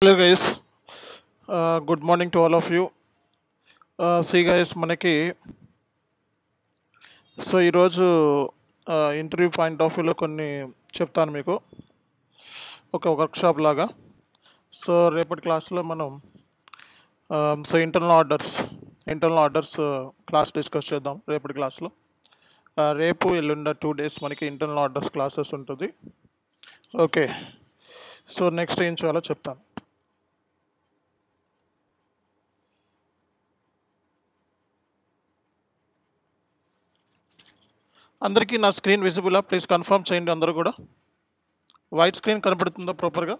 Hello guys, good morning to all of you. See guys, మనకి ఈరోజు interview point of వ్యూలో కొన్ని చెప్తాను మీకు ఒక వర్క్షాప్ లాగా. రేపటి క్లాస్లో మనం ఇంటర్నల్ ఆర్డర్స్ క్లాస్ డిస్కస్ చేద్దాం రేపటి క్లాస్లో. రేపు ఎల్లుండ 2 days మనకి ఇంటర్నల్ ఆర్డర్స్ క్లాసెస్ ఉంటుంది. ఓకే, నెక్స్ట్ ఏం చేయాలో చెప్తాను. అందరికీ నా స్క్రీన్ విజిబులా? ప్లీజ్ కన్ఫర్మ్ చేయండి అందరూ కూడా. వైట్ స్క్రీన్ కనపడుతుందా ప్రాపర్గా?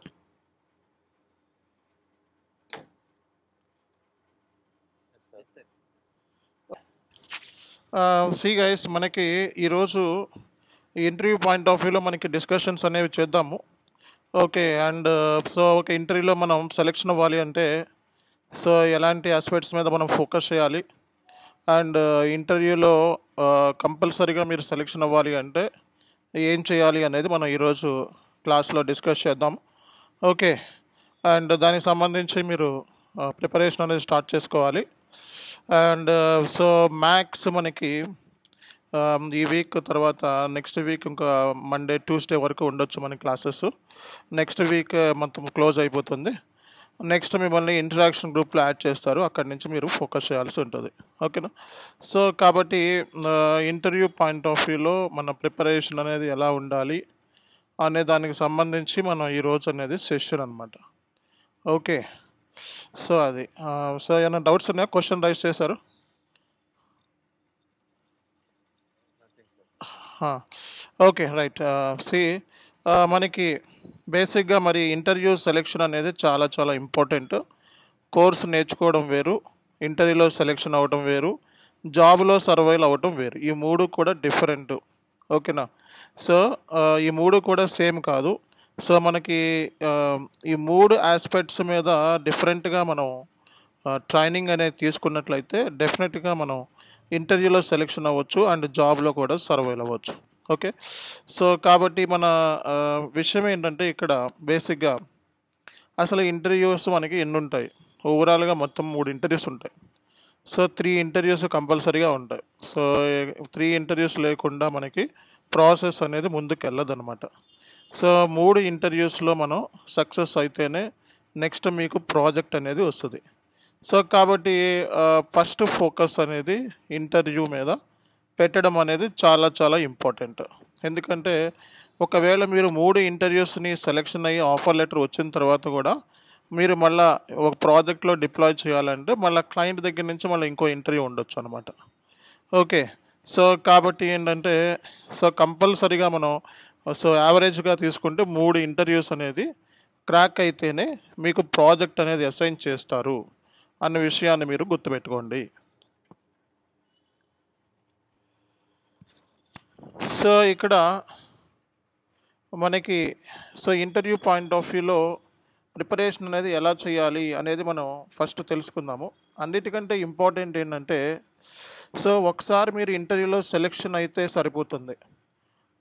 సి గైస్, మనకి ఈరోజు ఈ ఇంటర్వ్యూ పాయింట్ ఆఫ్ వ్యూలో మనకి డిస్కషన్స్ అనేవి చేద్దాము. ఓకే, అండ్ ఒక ఇంటర్వ్యూలో మనం సెలెక్షన్ అవ్వాలి అంటే ఎలాంటి ఆస్పెక్ట్స్ మీద మనం ఫోకస్ చేయాలి, అండ్ ఇంటర్వ్యూలో కంపల్సరీగా మీరు సెలెక్షన్ అవ్వాలి అంటే ఏం చేయాలి అనేది మనం ఈరోజు క్లాస్లో డిస్కస్ చేద్దాం. ఓకే, అండ్ దానికి సంబంధించి మీరు ప్రిపరేషన్ అనేది స్టార్ట్ చేసుకోవాలి. అండ్ మ్యాథ్స్ మనకి ఈ వీక్ తర్వాత నెక్స్ట్ వీక్ ఇంకా మండే ట్యూస్డే వరకు ఉండొచ్చు మన క్లాసెస్. నెక్స్ట్ వీక్ మొత్తం క్లోజ్ అయిపోతుంది. నెక్స్ట్ మిమ్మల్ని ఇంటరాక్షన్ గ్రూప్లో యాడ్ చేస్తారు, అక్కడి నుంచి మీరు ఫోకస్ చేయాల్సి ఉంటుంది. ఓకేనా? కాబట్టి ఇంటర్వ్యూ పాయింట్ ఆఫ్ వ్యూలో మన ప్రిపరేషన్ అనేది ఎలా ఉండాలి అనే దానికి సంబంధించి మనం ఈరోజు అనేది సెషన్ అనమాట. ఓకే, అది ఏమైనా డౌట్స్ ఉన్నాయా? క్వశ్చన్ రైజ్ చేశారు? Okay, right. మనకి బేసిక్గా మరి ఇంటర్వ్యూ సెలెక్షన్ అనేది చాలా చాలా ఇంపార్టెంట్. కోర్సు నేర్చుకోవడం వేరు, ఇంటర్వ్యూలో సెలెక్షన్ అవ్వడం వేరు, జాబ్లో సర్వైవ్ అవ్వడం వేరు. ఈ మూడు కూడా డిఫరెంట్. ఓకేనా? ఈ మూడు కూడా సేమ్ కాదు. మనకి ఈ మూడు ఆస్పెక్ట్స్ మీద డిఫరెంట్గా మనం ట్రైనింగ్ అనేది తీసుకున్నట్లయితే డెఫినెట్గా మనం ఇంటర్వ్యూలో సెలెక్షన్ అవ్వచ్చు అండ్ జాబ్లో కూడా సర్వైవ్ అవ్వచ్చు. ఓకే, కాబట్టి మన విషయం ఏంటంటే ఇక్కడ బేసిక్గా అసలు ఇంటర్వ్యూస్ మనకి ఎన్ని ఉంటాయి? ఓవరాల్గా మొత్తం 3 ఇంటర్వ్యూస్ ఉంటాయి. 3 ఇంటర్వ్యూస్ కంపల్సరీగా ఉంటాయి. 3 ఇంటర్వ్యూస్ లేకుండా మనకి ప్రాసెస్ అనేది ముందుకు వెళ్ళదన్నమాట. 3 ఇంటర్వ్యూస్లో మనం సక్సెస్ అయితేనే నెక్స్ట్ మీకు ప్రాజెక్ట్ అనేది వస్తుంది. కాబట్టి ఫస్ట్ ఫోకస్ అనేది ఇంటర్వ్యూ మీద పెట్టడం అనేది చాలా చాలా ఇంపార్టెంట్. ఎందుకంటే ఒకవేళ మీరు 3 ఇంటర్వ్యూస్ని సెలెక్షన్ అయ్యి ఆఫర్ లెటర్ వచ్చిన తర్వాత కూడా మీరు మళ్ళీ ఒక ప్రాజెక్ట్లో డిప్లాయ్ చేయాలంటే మళ్ళీ క్లయింట్ దగ్గర నుంచి మళ్ళీ ఇంకో ఇంటర్వ్యూ ఉండొచ్చు అనమాట. ఓకే, కాబట్టి ఏంటంటే కంపల్సరీగా మనం యావరేజ్గా తీసుకుంటే 3 ఇంటర్వ్యూస్ అనేది క్రాక్ అయితేనే మీకు ప్రాజెక్ట్ అనేది అసైన్ చేస్తారు అన్న విషయాన్ని మీరు గుర్తుపెట్టుకోండి. ఇక్కడ మనకి ఇంటర్వ్యూ పాయింట్ ఆఫ్ వ్యూలో ప్రిపరేషన్ అనేది ఎలా చేయాలి అనేది మనం ఫస్ట్ తెలుసుకుందాము. అన్నిటికంటే ఇంపార్టెంట్ ఏంటంటే ఒకసారి మీరు ఇంటర్వ్యూలో సెలెక్షన్ అయితే సరిపోతుంది.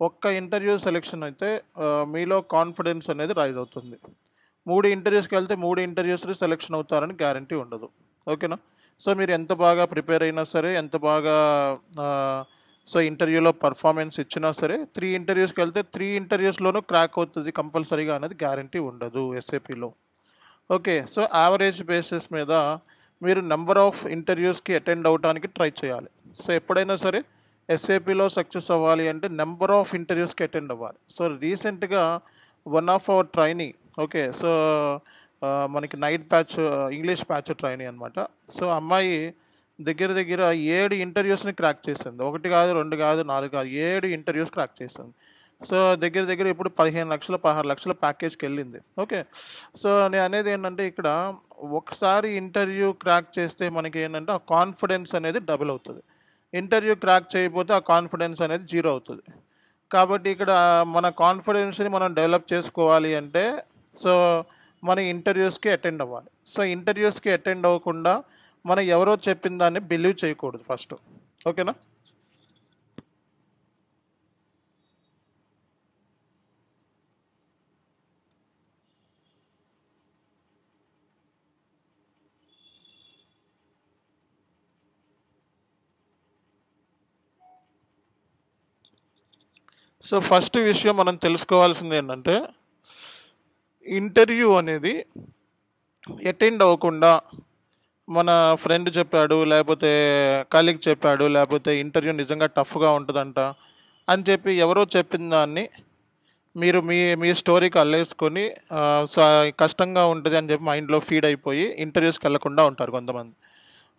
ఒక్క ఇంటర్వ్యూ సెలెక్షన్ అయితే మీలో కాన్ఫిడెన్స్ అనేది రైజ్ అవుతుంది. 3 ఇంటర్వ్యూస్కి వెళ్తే 3 ఇంటర్వ్యూస్లో సెలెక్షన్ అవుతారని గ్యారంటీ ఉండదు. ఓకేనా? మీరు ఎంత బాగా ప్రిపేర్ అయినా సరే, ఎంత బాగా ఇంటర్వ్యూలో పర్ఫార్మెన్స్ ఇచ్చినా సరే 3 ఇంటర్వ్యూస్కి వెళ్తే 3 ఇంటర్వ్యూస్లోనూ క్రాక్ అవుతుంది కంపల్సరీగా అనేది గ్యారంటీ ఉండదు ఎస్ఏపిలో. ఓకే, యావరేజ్ బేసిస్ మీద మీరు నెంబర్ ఆఫ్ ఇంటర్వ్యూస్కి అటెండ్ అవ్వడానికి ట్రై చేయాలి. ఎప్పుడైనా సరే ఎస్ఏపిలో సక్సెస్ అవ్వాలి అంటే నెంబర్ ఆఫ్ ఇంటర్వ్యూస్కి అటెండ్ అవ్వాలి. రీసెంట్గా one of our trainee, okay, మనకి night batch English batch trainee అనమాట. అమ్మాయి దగ్గర దగ్గర 7 ఇంటర్వ్యూస్ని క్రాక్ చేసింది. 1 కాదు, 2 కాదు, 4 కాదు, 7 ఇంటర్వ్యూస్ క్రాక్ చేసింది. దగ్గర దగ్గర ఇప్పుడు 15 లక్షలు 16 లక్షల ప్యాకేజ్కి వెళ్ళింది. ఓకే, నేను అనేది ఏంటంటే ఇక్కడ ఒకసారి ఇంటర్వ్యూ క్రాక్ చేస్తే మనకి ఏంటంటే ఆ కాన్ఫిడెన్స్ అనేది డబుల్ అవుతుంది. ఇంటర్వ్యూ క్రాక్ చేయకపోతే ఆ కాన్ఫిడెన్స్ అనేది 0 అవుతుంది. కాబట్టి ఇక్కడ మన కాన్ఫిడెన్స్ని మనం డెవలప్ చేసుకోవాలి అంటే మన ఇంటర్వ్యూస్కి అటెండ్ అవ్వాలి. ఇంటర్వ్యూస్కి అటెండ్ అవ్వకుండా మనం ఎవరో చెప్పిన దాన్ని బిలీవ్ చేయకూడదు ఫస్ట్. ఓకేనా? సో ఫస్ట్ విషయం మనం తెలుసుకోవాల్సింది ఏంటంటే, ఇంటర్వ్యూ అనేది అటెండ్ అవ్వకుండా మన ఫ్రెండ్ చెప్పాడు, లేకపోతే కలీగ్ చెప్పాడు, లేకపోతే ఇంటర్వ్యూ నిజంగా టఫ్‌గా ఉంటదంట అని చెప్పి ఎవరో చెప్పిన దాన్ని మీరు మీ మీ స్టోరీకి అల్లేసుకొని కష్టంగా ఉంటది అని చెప్పి మైండ్‌లో ఫీడ్ అయిపోయి ఇంటర్వ్యూస్‌కెళ్ళకుండా ఉంటారు కొంతమంది.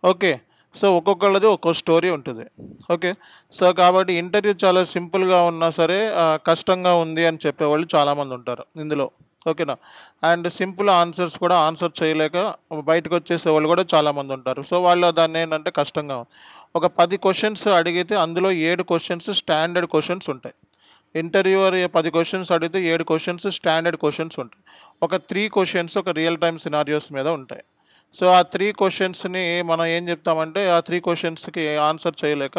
ఓకే. సో ఒక్కొక్కళ్ళది ఒక్కో స్టోరీ ఉంటది. ఓకే. సో కాబట్టి ఇంటర్వ్యూ చాలా సింపుల్‌గా ఉన్నా సరే కష్టంగా ఉంది అని చెప్పేవాళ్ళు చాలామంది ఉంటారు ఇందులో. ఓకేనా? అండ్ సింపుల్ ఆన్సర్స్ కూడా ఆన్సర్ చేయలేక బయటకొచ్చేసేవాళ్ళు కూడా చాలామంది ఉంటారు. సో వాళ్ళు దాన్నేంటంటే కష్టంగా ఒక 10 క్వెషన్స్ అడిగితే అందులో 7 క్వెషన్స్ స్టాండర్డ్ క్వెషన్స్ ఉంటాయి. ఇంటర్వ్యూవర్ 10 క్వెషన్స్ అడిగితే 7 క్వెషన్స్ స్టాండర్డ్ క్వెషన్స్ ఉంటాయి. ఒక 3 క్వెషన్స్ ఒక రియల్ టైమ్ సినారియోస్ మీద ఉంటాయి. సో ఆ 3 క్వెషన్స్‌ని మనం ఏం చెప్తామంటే, ఆ 3 క్వెషన్స్‌కి ఆన్సర్ చేయలేక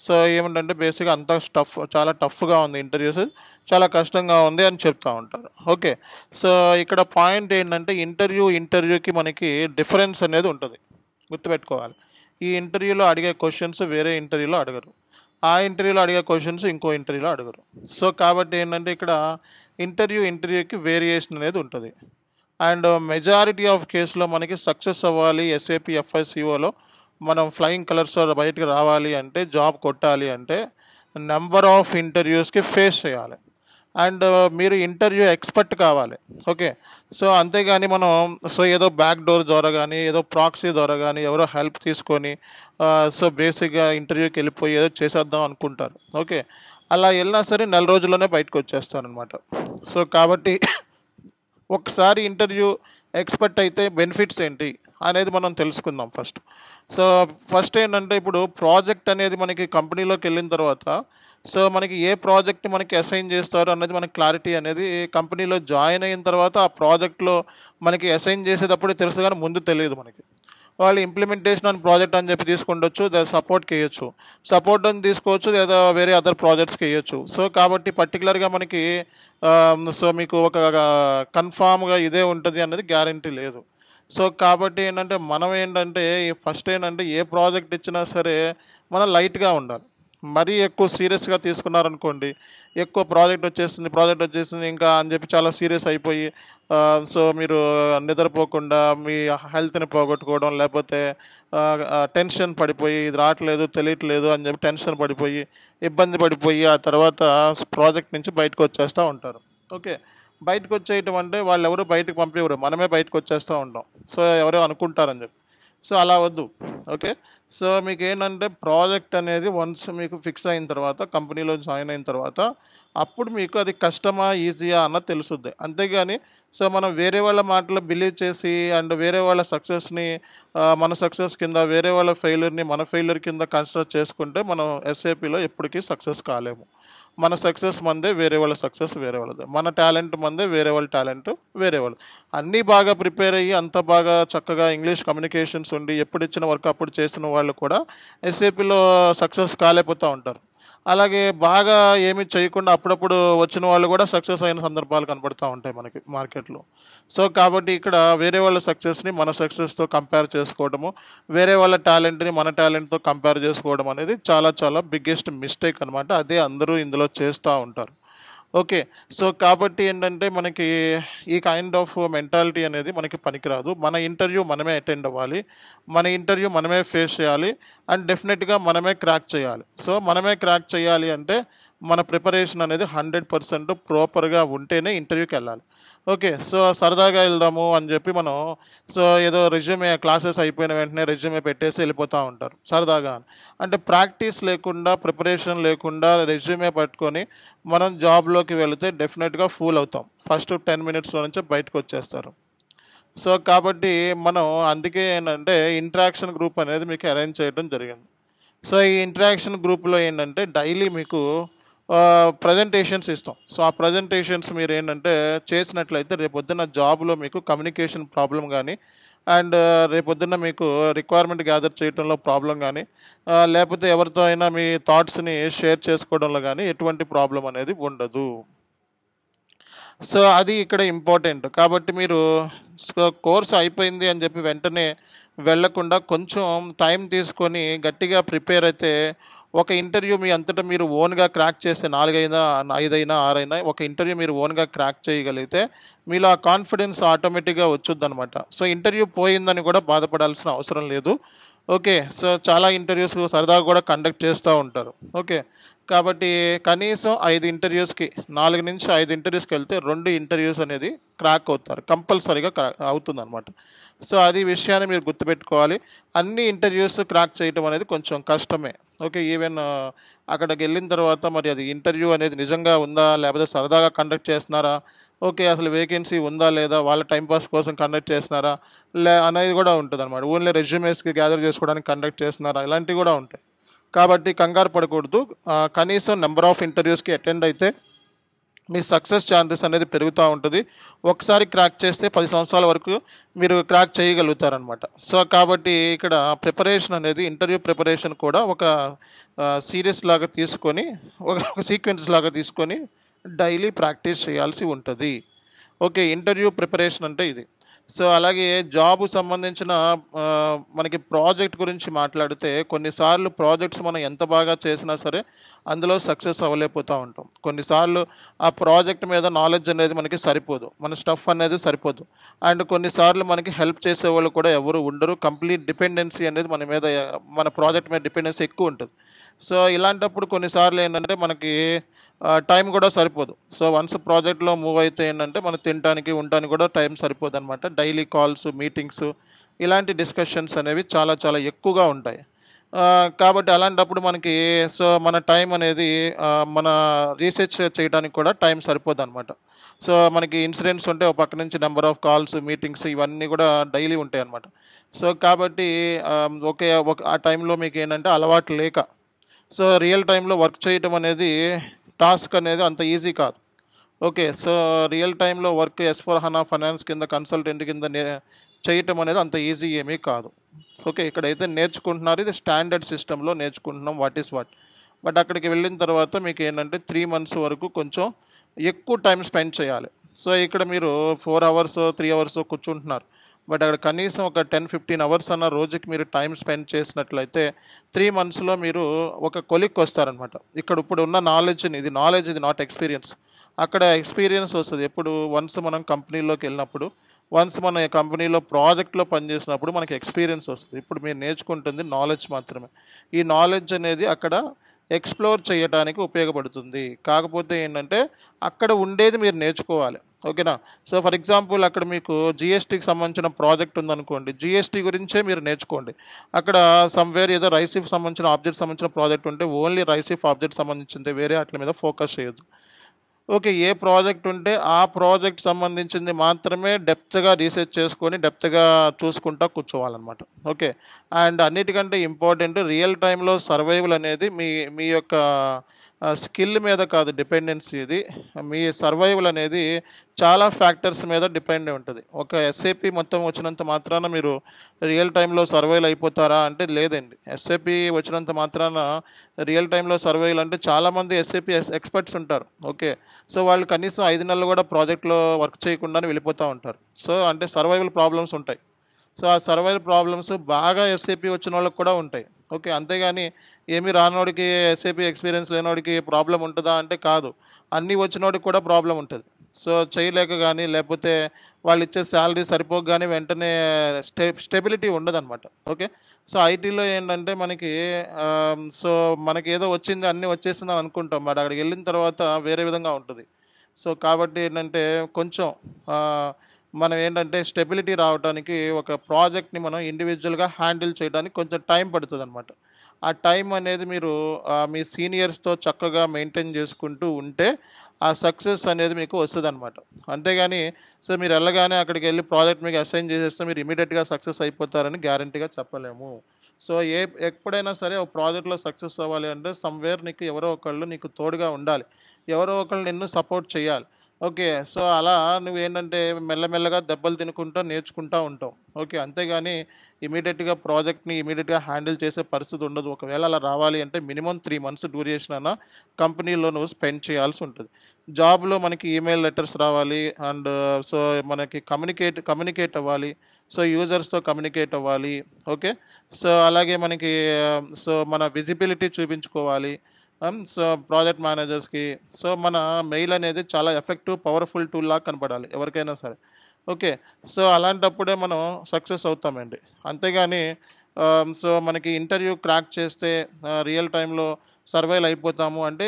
సో ఏమిటంటే బేసిక్‌గా అంతా చాలా టఫ్‌గా ఉంది ఇంటర్వ్యూస్. చాలా కష్టంగా ఉంది అని చెప్తా ఉంటారు. ఓకే. సో ఇక్కడ పాయింట్ ఏంటంటే ఇంటర్వ్యూకి మనకి డిఫరెన్స్ అనేది ఉంటది. గుర్తుపెట్టుకోవాలి. ఈ ఇంటర్వ్యూలో అడిగే క్వెషన్స్ వేరే ఇంటర్వ్యూలో అడగరు. ఆ ఇంటర్వ్యూలో అడిగే క్వెషన్స్ ఇంకో ఇంటర్వ్యూలో అడగరు. సో కాబట్టి ఏంటంటే ఇక్కడ ఇంటర్వ్యూకి వేరియేషన్ అనేది ఉంటది. అండ్ మెజారిటీ ఆఫ్ కేస్‌లో మనకి సక్సెస్ అవ్వాలి ఎస్ఏపీ, ఎఫ్ఐసీఓలో మనం ఫ్లయింగ్ కలర్స్‌తో బయటకి రావాలి అంటే, జాబ్ కొట్టాలి అంటే, నంబర్ ఆఫ్ ఇంటర్వ్యూస్‌కి ఫేస్ చేయాలి. అండ్ మీరు ఇంటర్వ్యూ ఎక్స్‌పర్ట్ కావాలి. ఓకే. సో అంతేగాని మనం ఏదో బ్యాక్ డోర్ ద్వారా గానీ, ఏదో ప్రాక్సీ ద్వారా గానీ, ఎవరో హెల్ప్ తీసుకొని సో బేసిక్‌గా ఇంటర్వ్యూకెళ్ళిపోయి ఏదో చేసేద్దాం అనుకుంటారు. ఓకే. అలా ఎళ్ళినా సరే నెల రోజుల్లోనే బయటకొచ్చేస్తారనమాట. సో కాబట్టి ఒకసారి ఇంటర్వ్యూ ఎక్స్‌పర్ట్ అయితే బెనిఫిట్స్ ఏంటి అనేది మనం తెలుసుకుందాం ఫస్ట్. సో ఫస్ట్ ఏంటంటే ఇప్పుడు ప్రాజెక్ట్ అనేది మనకి కంపెనీలోకెళ్ళిన తర్వాత సో మనకి ఏ ప్రాజెక్ట్ మనకి అసైన్ చేస్తారు అన్నది మనకి క్లారిటీ అనేది కంపెనీలో జాయిన్ అయిన తర్వాత ఆ ప్రాజెక్ట్‌లో మనకి అసైన్ చేసేటప్పుడే తెలుస్తది గానీ ముందు తెలీదు మనకి. వాళ్ళు ఇంప్లిమెంటేషన్ అని ప్రాజెక్ట్ అని చెప్పి తీసుకుండొచ్చు. సపోర్ట్‌కెయ్యొచ్చు. సపోర్ట్ అని తీసుకోవచ్చు లేదా వేరే అదర్ ప్రాజెక్ట్స్‌కెయ్యొచ్చు. సో కాబట్టి పర్టిక్యులర్‌గా మనకి సో మీకు ఒక కన్ఫర్మ్‌గా ఇదే ఉంటది అన్నది గ్యారంటీ లేదు. సో కాబట్టి ఏంటంటే మనం ఏంటంటే ఫస్ట్ ఏంటంటే ఏ ప్రాజెక్ట్ ఇచ్చినా సరే మనం లైట్‌గా ఉండాలి. మరీ ఎక్కువ సీరియస్‌గా తీసుకున్నారనుకోండి, ఎక్కువ ప్రాజెక్ట్ వచ్చేసింది ఇంకా అని చెప్పి చాలా సీరియస్ అయిపోయి సో మీరు నిద్రపోకుండా మీ హెల్త్‌ని పోగొట్టుకోవడం, లేపోతే టెన్షన్ పడిపోయి ఇది రావట్లేదు, తెలియట్లేదు అని చెప్పి టెన్షన్ పడిపోయి, ఇబ్బంది పడిపోయి ఆ తర్వాత ప్రాజెక్ట్ నుంచి బయటకొచ్చేస్తా ఉంటారు. ఓకే. బయటకొచ్చేయటం అంటే వాళ్ళెవరు బయటకి పంపివ్వరు. మనమే బయటకొచ్చేస్తా ఉంటాం. సో ఎవరో అనుకుంటారని చెప్పి. సో అలా వద్దు. ఓకే. సో మీకేంటంటే ప్రాజెక్ట్ అనేది వన్స్ మీకు ఫిక్స్ అయిన తర్వాత కంపెనీలో జాయిన్ అయిన తర్వాత అప్పుడు మీకు అది కష్టమా, ఈజీయా అన్నది తెలుసుద్ది. అంతేగాని సో మనం వేరే వాళ్ళ మాటలు బిలీవ్ చేసి అండ్ వేరే వాళ్ళ సక్సెస్‌ని మన సక్సెస్ కింద వేరే వాళ్ళ ఫెయిల్యూర్‌ని మన ఫెయిల్యూర్ కింద కన్సిడర్ చేసుకుంటే మనం ఎస్ఏపీలో ఎప్పటికీ సక్సెస్ కాలేము. మన సక్సెస్ మనదే, వేరే వాళ్ళ సక్సెస్ వేరే వాళ్ళది. మన టాలెంట్ మనదే, వేరే వాళ్ళ టాలెంట్ వేరే వాళ్ళది. అన్నీ బాగా ప్రిపేర్ అయ్యి అంత బాగా చక్కగా ఇంగ్లీష్ కమ్యూనికేషన్స్ ఉండి ఎప్పుడిచ్చిన వర్క్ అప్పుడు చేసిన వాళ్ళు కూడా ఎస్ఏపీలో సక్సెస్ కాలేకపోతా ఉంటారు. అలాగే బాగా ఏమి చేయకుండా అప్పుడప్పుడు వచ్చిన వాళ్ళు కూడా సక్సెస్ అయిన సందర్భాలు కనపడతా ఉంటాయి మనకి మార్కెట్‌లో. సో కాబట్టి ఇక్కడ వేరే వాళ్ళ సక్సెస్‌ని మన సక్సెస్‌తో కంపేర్ చేసుకోవడము, వేరే వాళ్ళ టాలెంట్‌ని మన టాలెంట్‌తో కంపేర్ చేసుకోవడం అనేది చాలా చాలా బిగ్గెస్ట్ మిస్టేక్ అనమాట. అదే అందరూ ఇందులో చేస్తా ఉంటారు. ఓకే. సో కాబట్టి ఏంటంటే మనకి ఈ కైండ్ ఆఫ్ మెంటాలిటీ అనేది మనకి పనికిరాదు. మన ఇంటర్వ్యూ మనమే అటెండ్ అవ్వాలి. మన ఇంటర్వ్యూ మనమే ఫేస్ చేయాలి. అండ్ డెఫినిట్‌గా మనమే క్రాక్ చేయాలి. సో మనమే క్రాక్ చేయాలి అంటే మన ప్రిపరేషన్ అనేది 100% ప్రాపర్‌గా ఉంటేనే ఇంటర్వ్యూకెళ్ళాలి. ఓకే. సో సరదాగా వెళ్దాము అని చెప్పి మనం ఏదో రెజ్యూమే క్లాసెస్ అయిపోయిన వెంటనే రెజ్యూమే పెట్టేసి వెళ్ళిపోతా ఉంటారు సరదాగా. అంటే ప్రాక్టీస్ లేకుండా, ప్రిపరేషన్ లేకుండా రెజ్యూమే పట్టుకొని మనం జాబ్‌లోకి వెళితే డెఫినిట్‌గా ఫూల్ అవుతాం. ఫస్ట్ 10 మినిట్స్‌లో నుంచే బయటకొచ్చేస్తారు. సో కాబట్టి మనం అందుకే ఏంటంటే ఇంటరాక్షన్ గ్రూప్ అనేది మీకు అరేంజ్ చేయడం జరిగింది. సో ఈ ఇంటరాక్షన్ గ్రూప్‌లో ఏంటంటే డైలీ మీకు ప్రజెంటేషన్స్ ఇస్తాం. సో ఆ ప్రజెంటేషన్స్ మీరేంటంటే చేసినట్లయితే రేపొద్దున్న జాబ్‌లో మీకు కమ్యూనికేషన్ ప్రాబ్లమ్ గానీ, అండ్ రేపొద్దున్న మీకు రిక్వైర్మెంట్ గ్యాదర్ చేయటంలో ప్రాబ్లమ్ గానీ, లేపోతే ఎవరితో అయినా మీ థాట్స్‌ని షేర్ చేసుకోవడంలో గానీ ఎటువంటి ప్రాబ్లమ్ అనేది ఉండదు. సో అది ఇక్కడ ఇంపార్టెంట్. కాబట్టి మీరు కోర్స్ అయిపోయింది అని చెప్పి వెంటనే వెళ్ళకుండా కొంచెం టైం తీసుకొని గట్టిగా ప్రిపేర్ అయితే ఒక ఇంటర్వ్యూ మీ అంతటా మీరు ఓన్గా క్రాక్ చేస్తే 4 అయినా 5 అయినా 6 అయినా ఒక ఇంటర్వ్యూ మీరు ఓన్గా క్రాక్ చేయగలిగితే మీలో ఆ కాన్ఫిడెన్స్ ఆటోమేటిక్గా వచ్చుద్దనమాట. సో ఇంటర్వ్యూ పోయిందని కూడా బాధపడాల్సిన అవసరం లేదు. ఓకే. సో చాలా ఇంటర్వ్యూస్ సరదాగా కూడా కండక్ట్ చేస్తూ ఉంటారు. ఓకే. కాబట్టి కనీసం 5 ఇంటర్వ్యూస్‌కి 4-5 ఇంటర్వ్యూస్‌కెళ్తే 2 ఇంటర్వ్యూస్ అనేది క్రాక్ అవుతారు. కంపల్సరీగా అవుతుందనమాట. సో అది విషయాన్ని మీరు గుర్తుపెట్టుకోవాలి. అన్ని ఇంటర్వ్యూస్ క్రాక్ చేయటం అనేది కొంచెం కష్టమే. ఓకే. ఈవెన్ అక్కడికెళ్ళిన తర్వాత మరి అది ఇంటర్వ్యూ అనేది నిజంగా ఉందా? లేకపోతే సరదాగా కండక్ట్ చేస్తున్నారా? ఓకే. అసలు వేకెన్సీ ఉందా? లేదా? వాళ్ళ టైమ్ పాస్ కోసం కండక్ట్ చేస్తున్నారా? అనేది కూడా ఉంటదనమాట. ఓన్లీ రెజ్యూమేస్‌కి గ్యాదర్ చేసుకోవడానికి కండక్ట్ చేస్తున్నారా? ఇలాంటివి కూడా ఉంటాయి. కాబట్టి కంగారు పడకూడదు. కనీసం నంబర్ ఆఫ్ ఇంటర్వ్యూస్‌కి అటెండ్ అయితే మీ సక్సెస్ ఛాన్సెస్ అనేది పెరుగుతా ఉంటది. ఒకసారి క్రాక్ చేస్తే 10 సంవత్సరాల వరకు మీరు క్రాక్ చేయగలుగుతారనమాట. సో, కాబట్టి ఇక్కడ ప్రిపరేషన్ అనేది ఇంటర్వ్యూ ప్రిపరేషన్ కూడా ఒక సీరీస్ లాగా తీసుకొని ఒక సీక్వెన్స్ లాగా తీసుకొని డైలీ ప్రాక్టీస్ చేయాల్సి ఉంటది. ఓకే. ఇంటర్వ్యూ ప్రిపరేషన్ అంటే ఇది. సో, అలాగే జాబ్‌కి సంబంధించిన మనకి ప్రాజెక్ట్ గురించి మాట్లాడితే కొన్నిసార్లు ప్రాజెక్ట్స్ మనం ఎంత బాగా చేసినా సరే అందులో సక్సెస్ అవ్వలేకపోతా ఉంటాం. కొన్నిసార్లు ఆ ప్రాజెక్ట్ మీద నాలెడ్జ్ అనేది మనకి సరిపోదు. మన స్టఫ్ అనేది సరిపోదు. అండ్ కొన్నిసార్లు మనకి హెల్ప్ చేసేవాళ్ళు కూడా ఎవరు ఉండరు. కంప్లీట్ డిపెండెన్సీ అనేది మన మీద మన ప్రాజెక్ట్ మీద డిపెండెన్సీ ఎక్కువుంటది. సో, ఇలాంటప్పుడు కొన్నిసార్లు ఏంటంటే మనకి టైం కూడా సరిపోదు. సో, వన్స్ ప్రాజెక్ట్‌లో మూవ్ అయితే ఏంటంటే మనం తినటానికి, ఉండటానికి కూడా టైం సరిపోదనమాట. డైలీ కాల్స్, మీటింగ్స్ ఇలాంటి డిస్కషన్స్ అనేవి చాలా చాలా ఎక్కువగా ఉంటాయి. కాబట్టి అలాంటప్పుడు మనకి సో, మన టైం అనేది మన రీసెర్చ్ చేయడానికి కూడా టైం సరిపోదనమాట. సో, మనకి ఇన్సిడెంట్స్ ఉంటే ఒక పక్క నుంచి నంబర్ ఆఫ్ కాల్స్, మీటింగ్స్ ఇవన్నీ కూడా డైలీ ఉంటాయన్నమాట. సో, కాబట్టి ఆ టైంలో మీకేంటంటే అలవాటు లేక సో, రియల్ టైమ్‌లో వర్క్ చేయటం అనేది టాస్క్ అనేది అంత ఈజీ కాదు. ఓకే. సో, రియల్ టైమ్‌లో వర్క్ ఎస్/4HANA ఫైనాన్స్ కింద కన్సల్టెంట్ కింద చేయటం అనేది అంత ఈజీ ఏమీ కాదు. ఓకే. ఇక్కడైతే నేర్చుకుంటున్నారు. ఇది స్టాండర్డ్ సిస్టమ్‌లో నేర్చుకుంటున్నాం వాట్ ఈస్ వాట్. బట్ అక్కడికి వెళ్ళిన తర్వాత మీకేంటంటే 3 మంత్స్ వరకు కొంచెం ఎక్కువ టైమ్ స్పెండ్ చేయాలి. సో, ఇక్కడ మీరు 4 అవర్సో, 3 అవర్సో కూర్చుంటున్నారు. బట్ అక్కడ కనీసం ఒక 10, 15 అవర్స్ అన్న రోజుకి మీరు టైమ్ స్పెండ్ చేసినట్లయితే 3 మంత్స్‌లో మీరు ఒక కొలిక్కొస్తారనమాట. ఇక్కడ ఇప్పుడున్న నాలెడ్జ్‌ని ఇది నాలెడ్జ్ ఇది నాట్ ఎక్స్‌పీరియన్స్. అక్కడ ఎక్స్‌పీరియన్స్ వస్తది. ఎప్పుడు వన్స్ మనం కంపెనీలోకెళ్ళినప్పుడు, వన్స్ మన కంపెనీలో ప్రాజెక్ట్‌లో పనిచేసినప్పుడు మనకి ఎక్స్‌పీరియన్స్ వస్తది. ఇప్పుడు మీరు నేర్చుకుంటుంది నాలెడ్జ్ మాత్రమే. ఈ నాలెడ్జ్ అనేది అక్కడ ఎక్స్‌ప్లోర్ చేయటానికి ఉపయోగపడుతుంది. కాకపోతే ఏంటంటే అక్కడ ఉండేది మీరు నేర్చుకోవాలి. ఓకేనా? సో, ఫర్ ఎగ్జాంపుల్ అక్కడ మీకు జీఎస్టీకి సంబంధించిన ప్రాజెక్ట్ ఉందనుకోండి. జీఎస్టీ గురించే మీరు నేర్చుకోండి. అక్కడ సమ్‌వేర్ ఏదో రైసిఫ్‌కి సంబంధించిన ఆబ్జెక్ట్ సంబంధించిన ప్రాజెక్ట్ ఉంటే ఓన్లీ రైసిఫ్ ఆబ్జెక్ట్ సంబంధించిందే వేరే ఆట్ల మీద ఫోకస్ చేయొద్దు. ఓకే. ఏ ప్రాజెక్ట్ ఉంటే ఆ ప్రాజెక్ట్ సంబంధించింది మాత్రమే డెప్త్‌గా రీసెర్చ్ చేసుకొని, డెప్త్‌గా చూసుకుంటా కూర్చోవాలనమాట. ఓకే. అండ్ అన్నిటికంటే ఇంపార్టెంట్ రియల్ టైమ్‌లో సర్వైవల్ అనేది మీ మీ యొక్క స్కిల్ మీద కాదు డిపెండెన్సీ ఇది. మీ సర్వైవల్ అనేది చాలా ఫ్యాక్టర్స్ మీద డిపెండ్ అయి ఉంటది. ఒక ఎస్ఏపీ మొత్తం వచ్చినంత మాత్రాన మీరు రియల్ టైమ్‌లో సర్వైవల్ అయిపోతారా అంటే లేదండి. ఎస్ఏపీ వచ్చినంత మాత్రాన రియల్ టైమ్‌లో సర్వైవల్ అంటే చాలామంది ఎస్ఏపీ ఎక్స్‌పర్ట్స్ ఉంటారు. ఓకే. సో, వాళ్ళు కనీసం 5 నెలలు కూడా ప్రాజెక్ట్‌లో వర్క్ చేయకుండానే వెళ్ళిపోతా ఉంటారు. సో, అంటే సర్వైవల్ ప్రాబ్లమ్స్ ఉంటాయి. సో, ఆ సర్వైవల్ ప్రాబ్లమ్స్ బాగా ఎస్ఏపీ వచ్చినోళ్ళకి కూడా ఉంటాయి. ఓకే. అంతేగాని ఏమీ రానోడికి ఎస్ఏపీ ఎక్స్‌పీరియన్స్ లేనోడికి ప్రాబ్లమ్ ఉంటదా అంటే కాదు. అన్నీ వచ్చినోడికి కూడా ప్రాబ్లమ్ ఉంటది. సో, చేయలేక గాని, లేపోతే వాళ్ళిచ్చే సాలరీ సరిపోక గాని వెంటనే స్టెబిలిటీ ఉండదనమాట. ఓకే. సో, ఐటీలో ఏంటంటే మనకి సో, మనకేదో వచ్చింది అన్నీ వచ్చేసిందని అనుకుంటాం. బట్ అక్కడికెళ్ళిన తర్వాత వేరే విధంగా ఉంటది. సో, కాబట్టి ఏంటంటే కొంచెం ఆహ్, మనం ఏంటంటే స్టెబిలిటీ రావటానికి ఒక ప్రాజెక్ట్‌ని మనం ఇండివిడ్యువల్‌గా హ్యాండిల్ చేయడానికి కొంచెం టైం పడుతదనమాట. ఆ టైం అనేది మీరు మీ సీనియర్స్‌తో చక్కగా మెయింటైన్ చేసుకుంటూ ఉంటే ఆ సక్సెస్ అనేది మీకు వస్తదనమాట. అంతేగాని సో, మీరెళ్ళగానే అక్కడికెళ్ళి ప్రాజెక్ట్ మీకు అసైన్ చేసేస్తే మీరు ఇమ్మీడియేట్‌గా సక్సెస్ అయిపోతారని గ్యారంటీగా చెప్పలేము. సో, ఎప్పుడైనా సరే ఒక ప్రాజెక్ట్‌లో సక్సెస్ అవ్వాలి అంటే సమ్‌వేర్ నీకు ఎవరో ఒకళ్ళు నీకు తోడుగా ఉండాలి. ఎవరో ఒకళ్ళు నిన్ను సపోర్ట్ చేయాలి. ఓకే. సో, అలా నువ్వేంటంటే మెల్లమెల్లగా దెబ్బలు తినుకుంటా నేర్చుకుంటా ఉంటావు. ఓకే. అంతేగాని ఇమ్మీడియేట్‌గా హ్యాండిల్ చేసే పరిస్థితి ఉండదు. ఒకవేళ అలా రావాలి అంటే మినిమమ్ 3 మంత్స్ డ్యూరేషన్ అన్న కంపెనీలో నువ్వు స్పెండ్ చేయాల్సుంటది. జాబ్‌లో మనకి ఈమెయిల్ లెటర్స్ రావాలి. అండ్ సో, మనకి కమ్యూనికేట్ అవ్వాలి. సో, యూజర్స్‌తో కమ్యూనికేట్ అవ్వాలి. ఓకే. సో, అలాగే మనకి సో, మన విజిబిలిటీ చూపించుకోవాలి. సో, ప్రాజెక్ట్ మేనేజర్స్‌కి. సో, మన మెయిల్ అనేది చాలా ఎఫెక్టివ్, పవర్‌ఫుల్ టూల్‌లాగా కనపడాలి ఎవరికైనా సరే. ఓకే. సో, అలాంటప్పుడే మనం సక్సెస్ అవుతామండి. అంతేగాని సో, మనకి ఇంటర్వ్యూ క్రాక్ చేస్తే రియల్ టైమ్‌లో సర్వైవ్ అయిపోతాము అంటే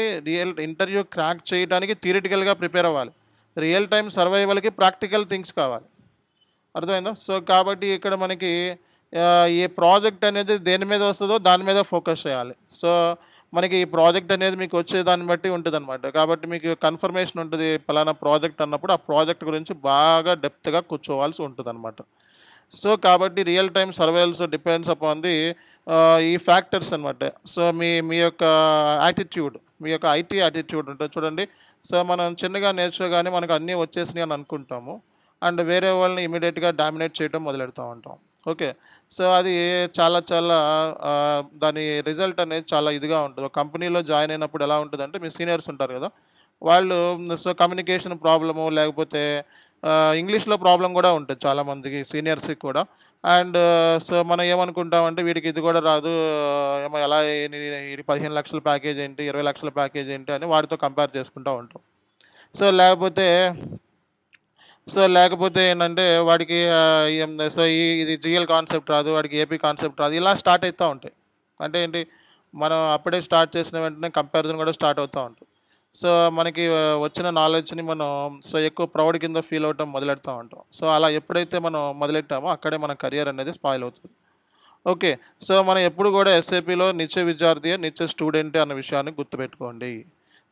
ఇంటర్వ్యూ క్రాక్ చేయడానికి థియరిటికల్‌గా ప్రిపేర్ అవ్వాలి. రియల్ టైమ్ సర్వైవల్‌కి ప్రాక్టికల్ థింగ్స్ కావాలి. అర్థమైందా? సో, కాబట్టి ఇక్కడ మనకి ఈ ప్రాజెక్ట్ అనేది దేని మీద వస్తదో దాని మీద ఫోకస్ చేయాలి. సో, మనకి ఈ ప్రాజెక్ట్ అనేది మీకు వచ్చే దాన్ని బట్టి ఉంటదనమాట. కాబట్టి మీకు కన్ఫర్మేషన్ ఉంటది. పలానా ప్రాజెక్ట్ అన్నప్పుడు ఆ ప్రాజెక్ట్ గురించి బాగా డెప్త్‌గా కూర్చోవాల్సి ఉంటదనమాట. సో, కాబట్టి real time survivals depends upon ఈ ఫ్యాక్టర్స్ అనమాట. సో, మీ మీ యొక్క యాటిట్యూడ్, మీ యొక్క ఐటీ యాటిట్యూడ్ ఉంటది చూడండి. సో, మనం చిన్నగా నేర్చుకోగానే మనకు అన్నీ వచ్చేసినాయి అని అనుకుంటాము. అండ్ వేరే వాళ్ళని ఇమ్మీడియేట్‌గా డామినేట్ చేయటం మొదలెడతా ఉంటాం. ఓకే. సో, అది చాలా చాలా దాని రిజల్ట్ అనేది చాలా ఇదిగా ఉంటది. ఒక కంపెనీలో జాయిన్ అయినప్పుడు ఎలా ఉంటదంటే మీ సీనియర్స్ ఉంటారు గదా! వాళ్ళు సో, కమ్యూనికేషన్ ప్రాబ్లము లేకపోతే ఇంగ్లీష్‌లో ప్రాబ్లమ్ గూడా ఉంటది చాలామందికి సీనియర్స్‌కి కూడా. అండ్ సో, మనం ఏమనుకుంటామంటే వీడికి ఇది గూడా రాదు. ఏమో ఎలా ఇది 15,00,000 ప్యాకేజ్ ఏంటి? 20,00,000 ప్యాకేజ్ ఏంటి? అని వాడితో కంపేర్ చేసుకుంటా ఉంటాం. సో, లేకపోతే ఏంటంటే వాడికి సో, ఇది జీఎల్ కాన్సెప్ట్ రాదు. వాడికి ఏపీ కాన్సెప్ట్ రాదు. ఇలా స్టార్ట్ అయితా ఉంటాయి. అంటే ఏంటి? మనం అప్పుడే స్టార్ట్ చేసిన వెంటనే కంపారిజన్ కూడా స్టార్ట్ అవుతా ఉంటుంది. సో, మనకి వచ్చిన నాలెడ్జ్‌ని మనం సో, ఎక్కువ ప్రౌడ్ కింద ఫీల్ అవ్వటం మొదలెడతా ఉంటాం. సో, అలా ఎప్పుడైతే మనం మొదలెట్టామో అక్కడే మన కెరియర్ అనేది స్పాయిల్ అవుతది. ఓకే. సో, మనం ఎప్పుడు కూడా ఎస్ఏపీలో నిత్య విద్యార్థియే, నిత్య స్టూడెంటే అన్న విషయాన్ని గుర్తుపెట్టుకోండి.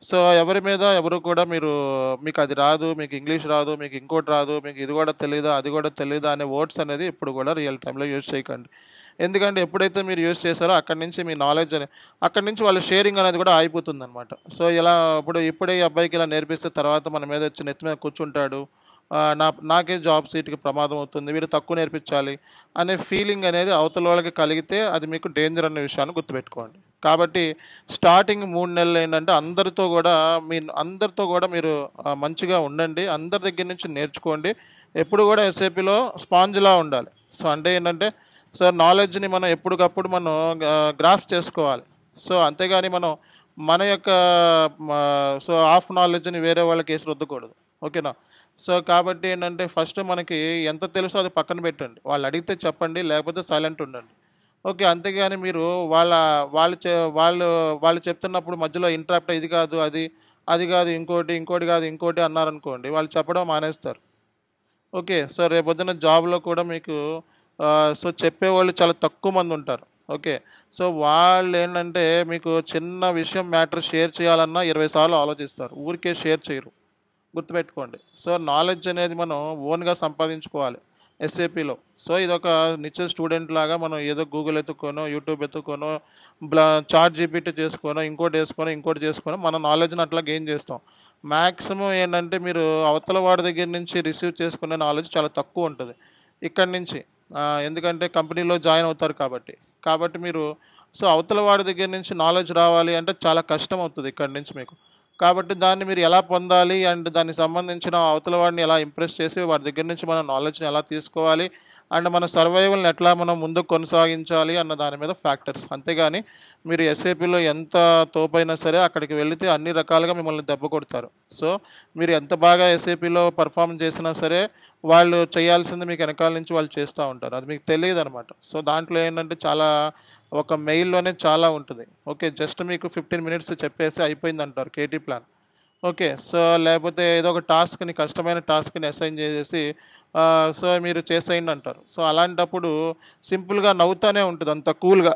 సో, ఎవరి మీద ఎవరు కూడా మీకది రాదు, మీకు ఇంగ్లీష్ రాదు, మీకు ఇంకోటి రాదు, మీకు ఇది గూడా తెలీదా, అది గూడా తెలీదా అనే వర్డ్స్ అనేది ఎప్పుడు గూడా రియల్ టైమ్‌లో యూజ్ చేయకండి. ఎందుకంటే ఎప్పుడైతే మీరు యూజ్ చేసారో అక్కడి నుంచి మీ నాలెడ్జ్ అక్కడి నుంచి వాళ్ళ షేరింగ్ అనేది కూడా ఆగిపోతుందనమాట. సో, ఇప్పుడే ఈ అబ్బాయికి ఇలా నేర్పిస్తే తర్వాత మన మీద వచ్చి నెత్తి మీద కూర్చుంటాడు. నాకే జాబ్ సీట్‌కి ప్రమాదం అవుతుంది. వీడు తక్కువ నేర్పించాలి అనే ఫీలింగ్ అనేది అవతల వాళ్ళకి కలిగితే అది మీకు డేంజర్ అనే విషయాన్ని గుర్తుపెట్టుకోండి. కాబట్టి స్టార్టింగ్ 3 నెలలు ఏంటంటే అందరితో కూడా మీరు మంచిగా ఉండండి. అందరి దగ్గర నుంచి నేర్చుకోండి. ఎప్పుడు కూడా ఎస్ఏపీలో స్పాంజ్‌లా ఉండాలి. సో, అంటే ఏంటంటే సో, నాలెడ్జ్‌ని మనం ఎప్పటికప్పుడు మనం గ్రాస్ప్ చేసుకోవాలి. సో, అంతేగాని మనం మన యొక్క మా సో, హాఫ్ నాలెడ్జ్‌ని వేరే వాళ్ళకేసి రుద్దకూడదు. ఓకేనా? సో, కాబట్టి ఏంటంటే ఫస్ట్ మనకి ఎంత తెలుసో అది పక్కన పెట్టండి. వాళ్ళు అడిగితే చెప్పండి. లేకపోతే సైలెంట్ ఉండండి. ఓకే. అంతేగాని మీరు వాళ్ళ వాళ్ళు చె వాళ్ళు వాళ్ళు చెప్తున్నప్పుడు మధ్యలో ఇంటరప్ట్ ఇది కాదు అది, అది కాదు ఇంకోటి, ఇంకోటి కాదు ఇంకోటి అన్నారనుకోండి. వాళ్ళు చెప్పడం మానేస్తారు. ఓకే. సో, రేపొద్దున జాబ్‌లో కూడా మీకు సో, చెప్పేవాళ్ళు చాలా తక్కువ మందుంటారు. ఓకే. సో, వాళ్ళేంటంటే మీకు చిన్న విషయం మ్యాటర్ షేర్ చేయాలన్నా 20 సార్లు ఆలోచిస్తారు. ఊరికే షేర్ చేయరు. గుర్తుపెట్టుకోండి. సో, నాలెడ్జ్ అనేది మనం ఓన్‌గా సంపాదించుకోవాలి ఎస్ఏపీలో. సో, ఇదొక నిత్య స్టూడెంట్ లాగా మనం ఏదో గూగుల్ ఎతుక్కోనో, యూట్యూబ్ ఎతుక్కోనో, చాట్ జీపీటీ చేసుకోనో, ఇంకోటి చేసుకోనో మన నాలెడ్జ్‌ని అట్లా గెయిన్ చేస్తాం. మాక్సిమం ఏంటంటే మీరు అవతల వాడి దగ్గర నుంచి రిసీవ్ చేసుకునే నాలెడ్జ్ చాలా తక్కువుంటది. ఇక్కడి నుంచి ఎందుకంటే కంపెనీలో జాయిన్ అవుతారు కాబట్టి. కాబట్టి మీరు సో, అవతల వాడి దగ్గర నుంచి నాలెడ్జ్ రావాలి అంటే చాలా కష్టమవుతది ఇక్కడి నుంచి మీకు. కాబట్టి దాన్ని మీరు ఎలా పొందాలి అండ్ దానికి సంబంధించిన అవతల వాడిని ఎలా ఇంప్రెస్ చేసి వాడి దగ్గర నుంచి మన నాలెడ్జ్‌ని ఎలా తీసుకోవాలి అండ్ మన సర్వైవల్‌ని ఎట్లా మనం ముందుకు కొనసాగించాలి అన్న దాని మీద ఫ్యాక్టర్స్. అంతేగాని మీరు ఎస్ఏపీలో ఎంత తోపైనా సరే అక్కడికి వెళితే అన్ని రకాలుగా మిమ్మల్ని దెబ్బ కొడతారు. సో, మీరు ఎంత బాగా ఎస్ఏపీలో పెర్ఫార్మ్ చేసినా సరే వాళ్ళు చేయాల్సింది మీకు వెనకాల నుంచి వాళ్ళు చేస్తా ఉంటారు. అది మీకు తెలీదనమాట. సో, దాంట్లో ఏంటంటే ఒక మెయిల్‌లోనే చాలా ఉంటది. ఓకే. జస్ట్ మీకు 15 మినిట్స్ చెప్పేసి అయిపోయిందంటారు కేటీ ప్లాన్. ఓకే. సో, లేపోతే ఏదో ఒక కష్టమైన టాస్క్‌ని అసైన్ చేసేసి సో, మీరు చేసేయండి అంటారు. సో, అలాంటప్పుడు సింపుల్‌గా నవ్వుతానే ఉంటది అంత కూల్‌గా.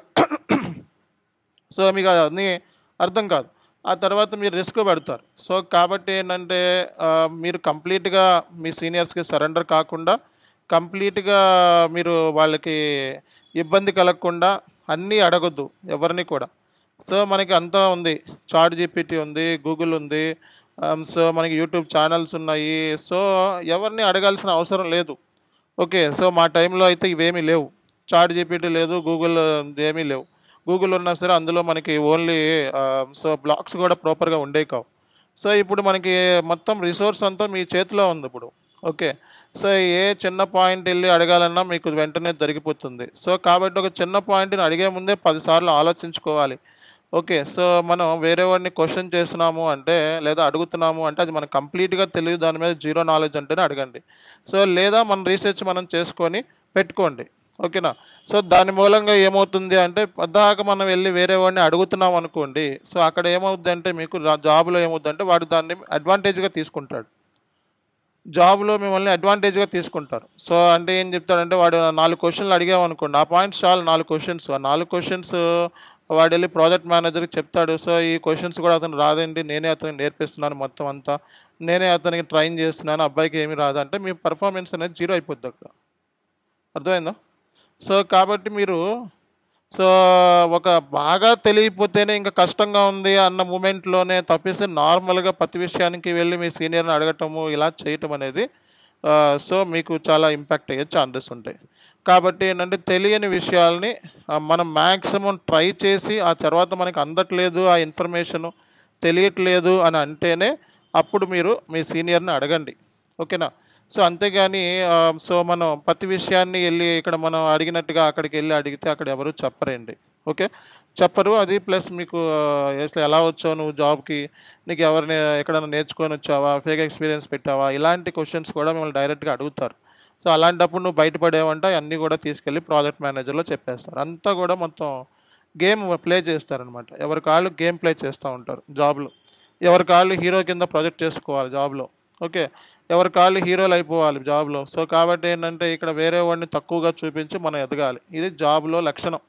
సో, మీకు అవన్నీ అర్థం కాదు. ఆ తర్వాత మీరు రిస్క్ పెడతారు. సో, కాబట్టి ఏంటంటే మీరు కంప్లీట్‌గా మీ సీనియర్స్‌కి సరెండర్ కాకుండా కంప్లీట్‌గా మీరు వాళ్ళకి ఇబ్బంది కలగకుండా అన్నీ అడగొద్దు ఎవరిని కూడా. సో, మనకి అంతా ఉంది. చాట్ జీపీటీ ఉంది, గూగుల్ ఉంది. సో మనకి యూట్యూబ్ ఛానల్స్ ఉన్నాయి. సో ఎవరిని అడగాల్సిన అవసరం లేదు. ఓకే. సో మా టైంలో అయితే ఇవేమీ లేవు. చాట్ జీపీటీ లేదు, గూగుల్ ఏమీ లేవు. గూగుల్ ఉన్నా సరే అందులో మనకి ఓన్లీ సో బ్లాక్స్ కూడా ప్రాపర్‌గా ఉండేవి కావు. సో ఇప్పుడు మనకి మొత్తం రిసోర్స్ అంతా మీ చేతిలో ఉందిప్పుడు. ఓకే. సో ఏ చిన్న పాయింట్ ఎళ్లి అడగాలన్నా మీకు వెంటనే దొరికిపోతుంది. సో కాబట్టి ఒక చిన్న పాయింట్‌ని అడిగే ముందే 10 సార్లు ఆలోచించుకోవాలి. ఓకే. సో మనం వేరే వాడిని క్వెషన్ చేస్తున్నాము అంటే, లేదా అడుగుతున్నాము అంటే అది మనకు కంప్లీట్‌గా తెలీదు, దాని మీద జీరో నాలెడ్జ్ అంటేనే అడగండి. సో లేదా మన రీసెర్చ్ మనం చేసుకొని పెట్టుకోండి. ఓకేనా? సో దాని మూలంగా ఏమవుతుంది అంటే పద్దాక మనం వెళ్లి వేరే వాడిని అడుగుతున్నాం అనుకోండి. సో అక్కడ ఏమవుద్దంటే మీకు జాబ్‌లో ఏమవుద్దంటే వాడు దాన్ని అడ్వాంటేజ్‌గా తీసుకుంటాడు. జాబ్‌లో మిమ్మల్ని అడ్వాంటేజ్‌గా తీసుకుంటారు. సో అంటే ఏం చెప్తాడంటే వాడు 4 క్వెషన్‌లు అడిగామనుకోండి. ఆ పాయింట్స్ చాలు 4 క్వెషన్స్. ఆ 4 క్వెషన్స్ వాడెళ్ళి ప్రాజెక్ట్ మేనేజర్‌కి చెప్తాడు. సో ఈ క్వెషన్స్ కూడా అతనికి రాదండి. నేనే అతనికి నేర్పిస్తున్నాను మొత్తం అంతా. నేనే అతనికి ట్రైన్ చేస్తున్నాను. అబ్బాయికి ఏమి రాదంటే మీ పెర్ఫార్మన్స్ అనేది జీరో అయిపోద్దక్కడ. అర్థమైందా? సో కాబట్టి మీరు సో ఒక బాగా తెలియకపోతేనే ఇంక కష్టంగా ఉంది అన్న మూమెంట్‌లోనే తప్పిస్తే నార్మల్‌గా ప్రతి విషయానికి వెళ్లి మీ సీనియర్‌ని అడగటము, ఇలా చేయటం అనేది సో మీకు చాలా ఇంపాక్ట్ అయ్యే ఛాన్సెస్ ఉంటాయి. కాబట్టి ఏంటంటే తెలియని విషయాల్ని మనం మాక్సిమం ట్రై చేసి ఆ తర్వాత మనకు అందట్లేదు ఆ ఇన్ఫర్మేషను, తెలియట్లేదు అని అంటేనే అప్పుడు మీరు మీ సీనియర్‌ని అడగండి. ఓకేనా? సో అంతేగాని సో మనం ప్రతి విషయాన్ని ఎళ్లి ఇక్కడ మనం అడిగినట్టుగా అక్కడికెళ్లి అడిగితే అక్కడ ఎవరు చెప్పరండి. ఓకే. చెప్పరు. అది ప్లస్ మీకు అసలు ఎలా వచ్చావు నువ్వు జాబ్‌కి? నీకు ఎవరిని ఎక్కడైనా నేర్చుకొనొచ్చావా? ఫేక్ ఎక్స్‌పీరియన్స్ పెట్టావా? ఇలాంటి క్వెషన్స్ కూడా మిమ్మల్ని డైరెక్ట్‌గా అడుగుతారు. సో అలాంటప్పుడు నువ్వు బయటపడావంటే అన్నీ కూడా తీసుకెళ్ళి ప్రాజెక్ట్ మేనేజర్‌లో చెప్పేస్తారు. అంతా కూడా మొత్తం గేమ్ ప్లే చేస్తారనమాట. ఎవరికాళ్ళు గేమ్ ప్లే చేస్తా ఉంటారు జాబ్‌లో. ఎవరికాళ్ళు హీరో కింద ప్రొజెక్ట్ చేసుకోవాలి జాబ్‌లో. ఓకే. ఎవరికాళ్ళు హీరోలయిపోవాలి జాబ్‌లో. సో కాబట్టి ఏంటంటే ఇక్కడ వేరే వాడిని తక్కువగా చూపించి మనం ఎదగాలి. ఇది జాబ్‌లో లక్షణం.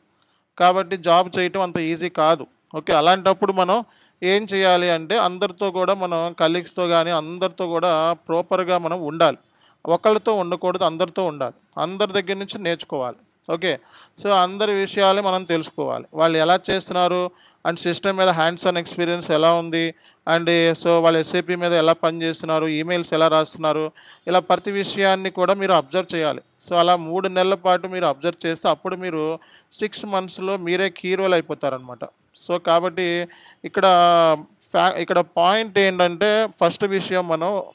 కాబట్టి జాబ్ చేయటం అంత ఈజీ కాదు. ఓకే. అలాంటప్పుడు మనం ఏం చేయాలి అంటే అందరితో కూడా మనం కలీగ్స్‌తో గాని అందరితో కూడా ప్రాపర్‌గా మనం ఉండాలి. ఒకళ్ళతో ఉండకూడదు, అందరితో ఉండాలి. అందరి దగ్గర నుంచి నేర్చుకోవాలి. ఓకే. సో అందరి విషయాలు మనం తెలుసుకోవాలి. వాళ్ళు ఎలా చేస్తున్నారు అండ్ సిస్టమ్ మీద హ్యాండ్స్ ఆన్ ఎక్స్‌పీరియన్స్ ఎలా ఉంది? అండ్ సో వాళ్ళు ఎస్ఏపీ మీద ఎలా పనిచేస్తున్నారు? ఈమెయిల్స్ ఎలా రాస్తున్నారు? ఇలా ప్రతి విషయాన్ని కూడా మీరు అబ్జర్వ్ చేయాలి. సో అలా 3 నెలల పాటు మీరు అబ్జర్వ్ చేస్తే అప్పుడు మీరు 6 మంత్స్‌లో మీరే కీ రోల్ అయిపోతారనమాట. సో కాబట్టి ఇక్కడ ఇక్కడ పాయింట్ ఏంటంటే ఫస్ట్ విషయం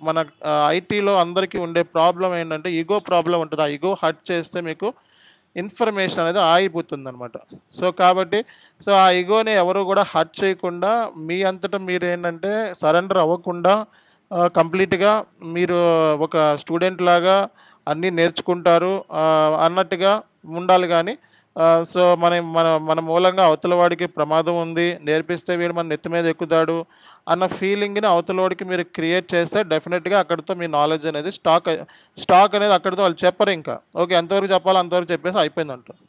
మన ఐటీలో అందరికీ ఉండే ప్రాబ్లమ్ ఏంటంటే ఇగో ప్రాబ్లమ్ ఉంటది. ఆ ఇగో హర్ట్ చేస్తే మీకు ఇన్ఫర్మేషన్ అనేది ఆగిపోతుందనమాట. సో కాబట్టి సో ఆ ఇగోని ఎవరు కూడా హర్ట్ చేయకుండా మీ అంతట మీరేంటంటే సరెండర్ అవ్వకుండా కంప్లీట్‌గా మీరు ఒక స్టూడెంట్ లాగా అన్నీ నేర్చుకుంటారు అన్నట్టుగా ఉండాలి గానీ సో మన మన మన మూలంగా అవతల వాడికి ప్రమాదం ఉంది. నేర్పిస్తే వీడు మన నెత్తి మీద ఎక్కుతాడు అన్న ఫీలింగ్‌ని అవతలోడికి మీరు క్రియేట్ చేస్తే డెఫినిట్‌గా అక్కడితో మీ నాలెడ్జ్ అనేది స్టాక్ అనేది అక్కడితో వాళ్ళు చెప్పరింకా. ఓకే. ఎంతవరకు చెప్పాలో అంతవరకు చెప్పేసి అయిపోయిందంటారు.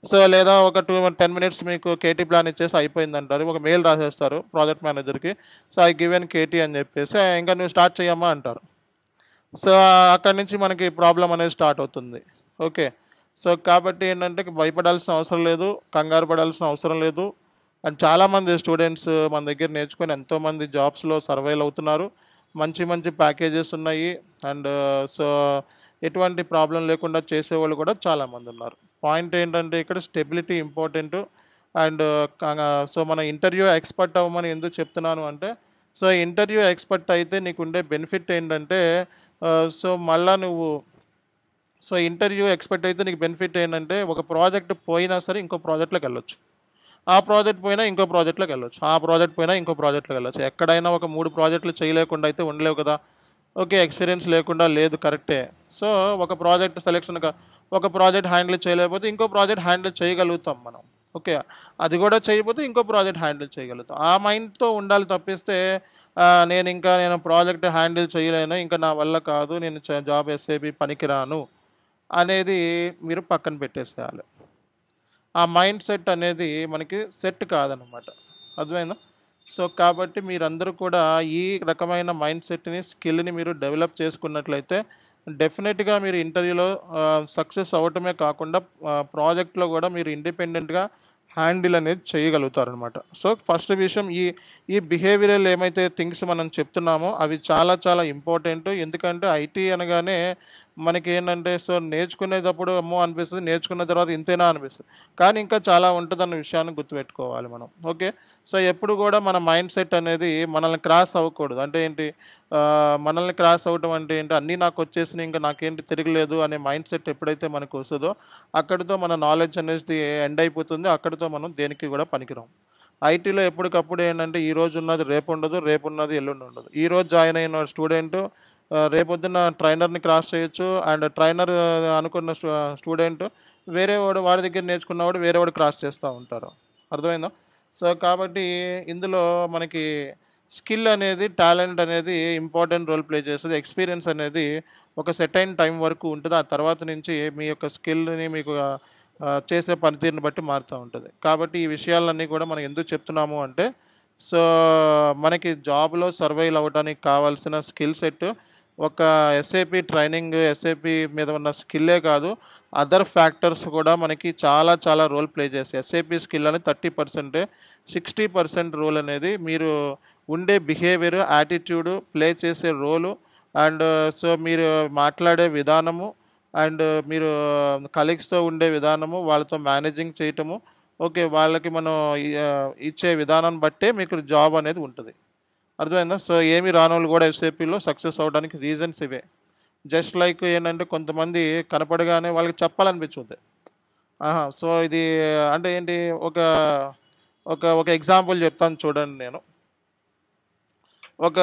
సో లేదా ఒక 10 మినిట్స్ మీకు కేటీ ప్లాన్ ఇచ్చేసి అయిపోయిందంటారు. ఒక మెయిల్ రాసేస్తారు ప్రాజెక్ట్ మేనేజర్‌కి. సో ఐ గివెన్ కేటీ అని చెప్పేసి ఇంక నువ్వు స్టార్ట్ చెయ్యమ్మా అంటారు. సో అక్కడి నుంచి మనకి ప్రాబ్లమ్ అనేది స్టార్ట్ అవుతుంది. ఓకే. సో కాబట్టి ఏంటంటే భయపడాల్సిన అవసరం లేదు. కంగారు పడాల్సిన అవసరం లేదు. అండ్ చాలామంది స్టూడెంట్స్ మన దగ్గర నేర్చుకొని ఎంతోమంది జాబ్స్‌లో సర్వైవ్ అవుతున్నారు. మంచి మంచి ప్యాకేజెస్ ఉన్నాయి. అండ్ సో ఎటువంటి ప్రాబ్లమ్ లేకుండా చేసేవాళ్ళు కూడా చాలామందున్నారు. పాయింట్ ఏంటంటే ఇక్కడ స్టెబిలిటీ ఇంపార్టెంటు. అండ్ సో మన ఇంటర్వ్యూ ఎక్స్‌పర్ట్ అవ్వమని ఎందుకు చెప్తున్నాను అంటే, సో ఇంటర్వ్యూ ఎక్స్‌పర్ట్ అయితే నీకుండే బెనిఫిట్ ఏంటంటే సో మళ్ళా నువ్వు సో ఇంటర్వ్యూ ఎక్స్‌పర్ట్ అయితే నీకు బెనిఫిట్ ఏంటంటే ఒక ప్రాజెక్ట్ పోయినా సరే ఇంకో ప్రాజెక్ట్‌లోకెళ్ళొచ్చు. ఆ ప్రాజెక్ట్ పోయినా ఇంకో ప్రాజెక్ట్‌లోకెళ్ళొచ్చు. ఆ ప్రాజెక్ట్ పోయినా ఇంకో ప్రాజెక్ట్‌లోకెళ్ళొచ్చు. ఎక్కడైనా ఒక 3 ప్రాజెక్టులు చేయలేకుండా అయితే ఉండలేవు కదా! ఓకే. ఎక్స్‌పీరియన్స్ లేకుండా లేదు కరెక్టే. సో ఒక ప్రాజెక్ట్ సెలక్షన్‌గా ఒక ప్రాజెక్ట్ హ్యాండిల్ చేయలేకపోతే ఇంకో ప్రాజెక్ట్ హ్యాండిల్ చేయగలుగుతాం మనం. ఓకే. అది కూడా చేయకపోతే ఇంకో ప్రాజెక్ట్ హ్యాండిల్ చేయగలుగుతాం. ఆ మైండ్‌తో ఉండాలి తప్పిస్తే నేను ప్రాజెక్ట్ హ్యాండిల్ చేయలేను. ఇంక నా వల్ల కాదు. నేను జాబ్ ఎస్ఏబి పనికిరాను అనేది మీరు పక్కన పెట్టేసేయాలి. ఆ మైండ్ సెట్ అనేది మనకి సెట్ కాదనమాట. అర్థమైందా? సో కాబట్టి మీరందరూ కూడా ఈ రకమైన మైండ్ సెట్‌ని, స్కిల్‌ని మీరు డెవలప్ చేసుకున్నట్లయితే డెఫినిట్‌గా మీరు ఇంటర్వ్యూలో సక్సెస్ అవ్వటమే కాకుండా ప్రాజెక్ట్‌లో కూడా మీరు ఇండిపెండెంట్‌గా హ్యాండిల్ అనేది చేయగలుగుతారనమాట. సో ఫస్ట్ విషయం ఈ బిహేవియరల్ ఏమైతే థింగ్స్ మనం చెప్తున్నామో అవి చాలా చాలా ఇంపార్టెంట్. ఎందుకంటే ఐటీ అనగానే మనకేంటంటే సో నేర్చుకునేటప్పుడు అమ్మో అనిపిస్తది. నేర్చుకున్న తర్వాత ఇంతేనా అనిపిస్తది. కానీ ఇంకా చాలా ఉంటదన్న విషయాన్ని గుర్తుపెట్టుకోవాలి మనం. ఓకే. సో ఎప్పుడు కూడా మన మైండ్ సెట్ అనేది మనల్ని క్రాస్ అవ్వకూడదు. అంటే ఏంటి మనల్ని క్రాస్ అవ్వటం అంటే ఏంటి అన్నీ నాకొచ్చేసినాయి ఇంక నాకేంటి తిరగలేదు అనే మైండ్ సెట్ ఎప్పుడైతే మనకు వస్తదో అక్కడితో మన నాలెడ్జ్ అనేది ఎండ్ అయిపోతుంది. అక్కడితో మనం దేనికి కూడా పనికిరాం. ఐటీలో ఎప్పటికప్పుడు ఏంటంటే ఈరోజు ఉన్నది రేపు ఉండదు. రేపు ఉన్నది ఎల్లుండి ఉండదు. ఈరోజు జాయిన్ అయిన స్టూడెంట్ రేపొద్దున ట్రైనర్‌ని క్రాస్ చేయొచ్చు. అండ్ ట్రైనర్ అనుకున్న స్టూడెంట్ వేరే వాడి దగ్గర నేర్చుకున్నవాడు వేరే వాడు క్రాస్ చేస్తా ఉంటారు. అర్థమైందా? సో కాబట్టి ఇందులో మనకి స్కిల్ అనేది, టాలెంట్ అనేది ఇంపార్టెంట్ రోల్ ప్లే చేస్తది. ఎక్స్‌పీరియన్స్ అనేది ఒక సెర్టైన్ టైం వరకు ఉంటది. ఆ తర్వాత నుంచి మీ యొక్క స్కిల్‌ని మీకు చేసే పనితీరుని బట్టి మారుతా ఉంటది. కాబట్టి ఈ విషయాలన్నీ కూడా మనం ఎందుకు చెప్తున్నాము అంటే, సో మనకి జాబ్‌లో సర్వైవ్ అవ్వడానికి కావాల్సిన స్కిల్ సెట్ ఒక ఎస్ఏపీ ట్రైనింగ్, ఎస్ఏపీ మీద ఉన్న స్కిల్లే కాదు, అదర్ ఫ్యాక్టర్స్ కూడా మనకి చాలా చాలా రోల్ ప్లే చేస్తాయి. ఎస్ఏపీ స్కిల్ అనేది 30%, 60% రోల్ అనేది మీరు ఉండే బిహేవియర్, యాటిట్యూడ్, ప్లే చేసే రోలు అండ్ సో మీరు మాట్లాడే విధానము అండ్ మీరు కలీగ్స్‌తో ఉండే విధానము, వాళ్ళతో మేనేజింగ్ చేయటము, ఓకే. వాళ్ళకి మనం ఇచ్చే విధానాన్ని బట్టే మీకు జాబ్ అనేది ఉంటది. అర్థమైందా? సో ఏమి రానోళ్ళు కూడా ఎస్ఏపీలో సక్సెస్ అవ్వడానికి రీజన్స్ ఇవే. జస్ట్ లైక్ ఏంటంటే కొంతమంది కనపడగానే వాళ్ళకి చెప్పాలనిపించుద్ది. ఆహా! సో ఇది అంటే ఏంటి ఒక ఒక ఒక ఎగ్జాంపుల్ చెప్తాను చూడండి నేను. ఒక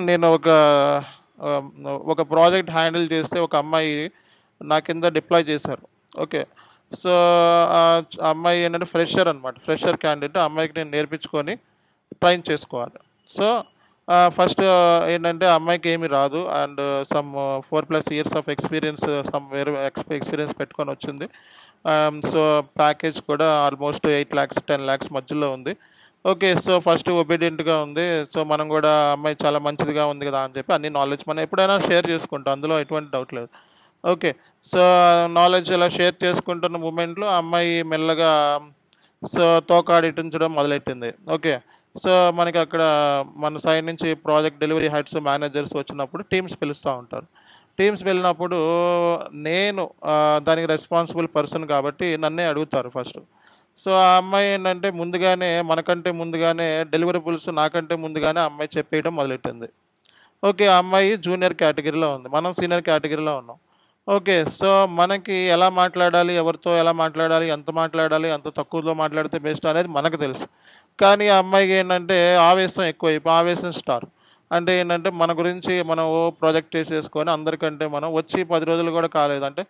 నేను ఆహ్, ఒక ప్రాజెక్ట్ హ్యాండిల్ చేస్తే ఒక అమ్మాయి నా కింద డిప్లాయ్ చేశారు. ఓకే. సో, ఆ అమ్మాయి ఏంటంటే ఫ్రెషర్ అనమాట. Fresher candidate. ఆ అమ్మాయికి నేను నేర్పించుకొని ట్రైన్ చేసుకోవాలి. సో, ఫస్ట్ ఏంటంటే ఆ అమ్మాయికి ఏమి రాదు. And some 4+ years of experience some వేరే ఎక్స్‌పీరియన్స్ పెట్టుకొనొచ్చింది. సో, ప్యాకేజ్ కూడా ఆల్మోస్ట్ 8,00,000, 10,00,000 మధ్యలో ఉంది. ఓకే. సో, ఫస్ట్ ఒబీడియంట్‌గా ఉంది. సో, మనం గూడా అమ్మాయి చాలా మంచిదిగా ఉంది గదా! అని చెప్పి అన్ని నాలెడ్జ్ మనం ఎప్పుడైనా షేర్ చేసుకుంటాం. అందులో ఎటువంటి డౌట్ లేదు. ఓకే. సో, నాలెడ్జ్ ఇలా షేర్ చేసుకుంటున్న మూమెంట్‌లో ఆ అమ్మాయి మెల్లగా సో, తోకాడిటించడం మొదలెట్టింది. ఓకే. సో, మనకక్కడ మన సైడ్ నుంచి ప్రాజెక్ట్ డెలివరీ హెడ్స్, మేనేజర్స్ వచ్చినప్పుడు టీమ్స్ పిలుస్తా ఉంటారు. టీమ్స్ వెళ్ళినప్పుడు నేను దానికి రెస్పాన్సిబుల్ పర్సన్ కాబట్టి నన్నే అడుగుతారు ఫస్ట్. సో, ఆ అమ్మాయి ఏంటంటే ముందుగానే మనకంటే ముందుగానే డెలివరబుల్స్ నాకంటే ముందుగానే ఆ అమ్మాయి చెప్పేయడం మొదలెట్టింది. ఓకే. ఆ అమ్మాయి జూనియర్ కేటగిరీలో ఉంది. మనం సీనియర్ కేటగిరీలో ఉన్నాం. ఓకే. సో, మనకి ఎలా మాట్లాడాలి, ఎవరితో ఎలా మాట్లాడాలి, ఎంత మాట్లాడాలి, ఎంత తక్కువలో మాట్లాడితే బెస్ట్ అనేది మనకు తెలుసు. కానీ ఆ అమ్మాయికి ఏంటంటే ఆవేశం ఎక్కువైపోయి ఆవేశం స్టార్. అంటే ఏంటంటే మన గురించి మనం ప్రొజెక్ట్ చేసేసుకొని అందరికంటే మనం వచ్చి 10 రోజులు కూడా కాలేదు. అంటే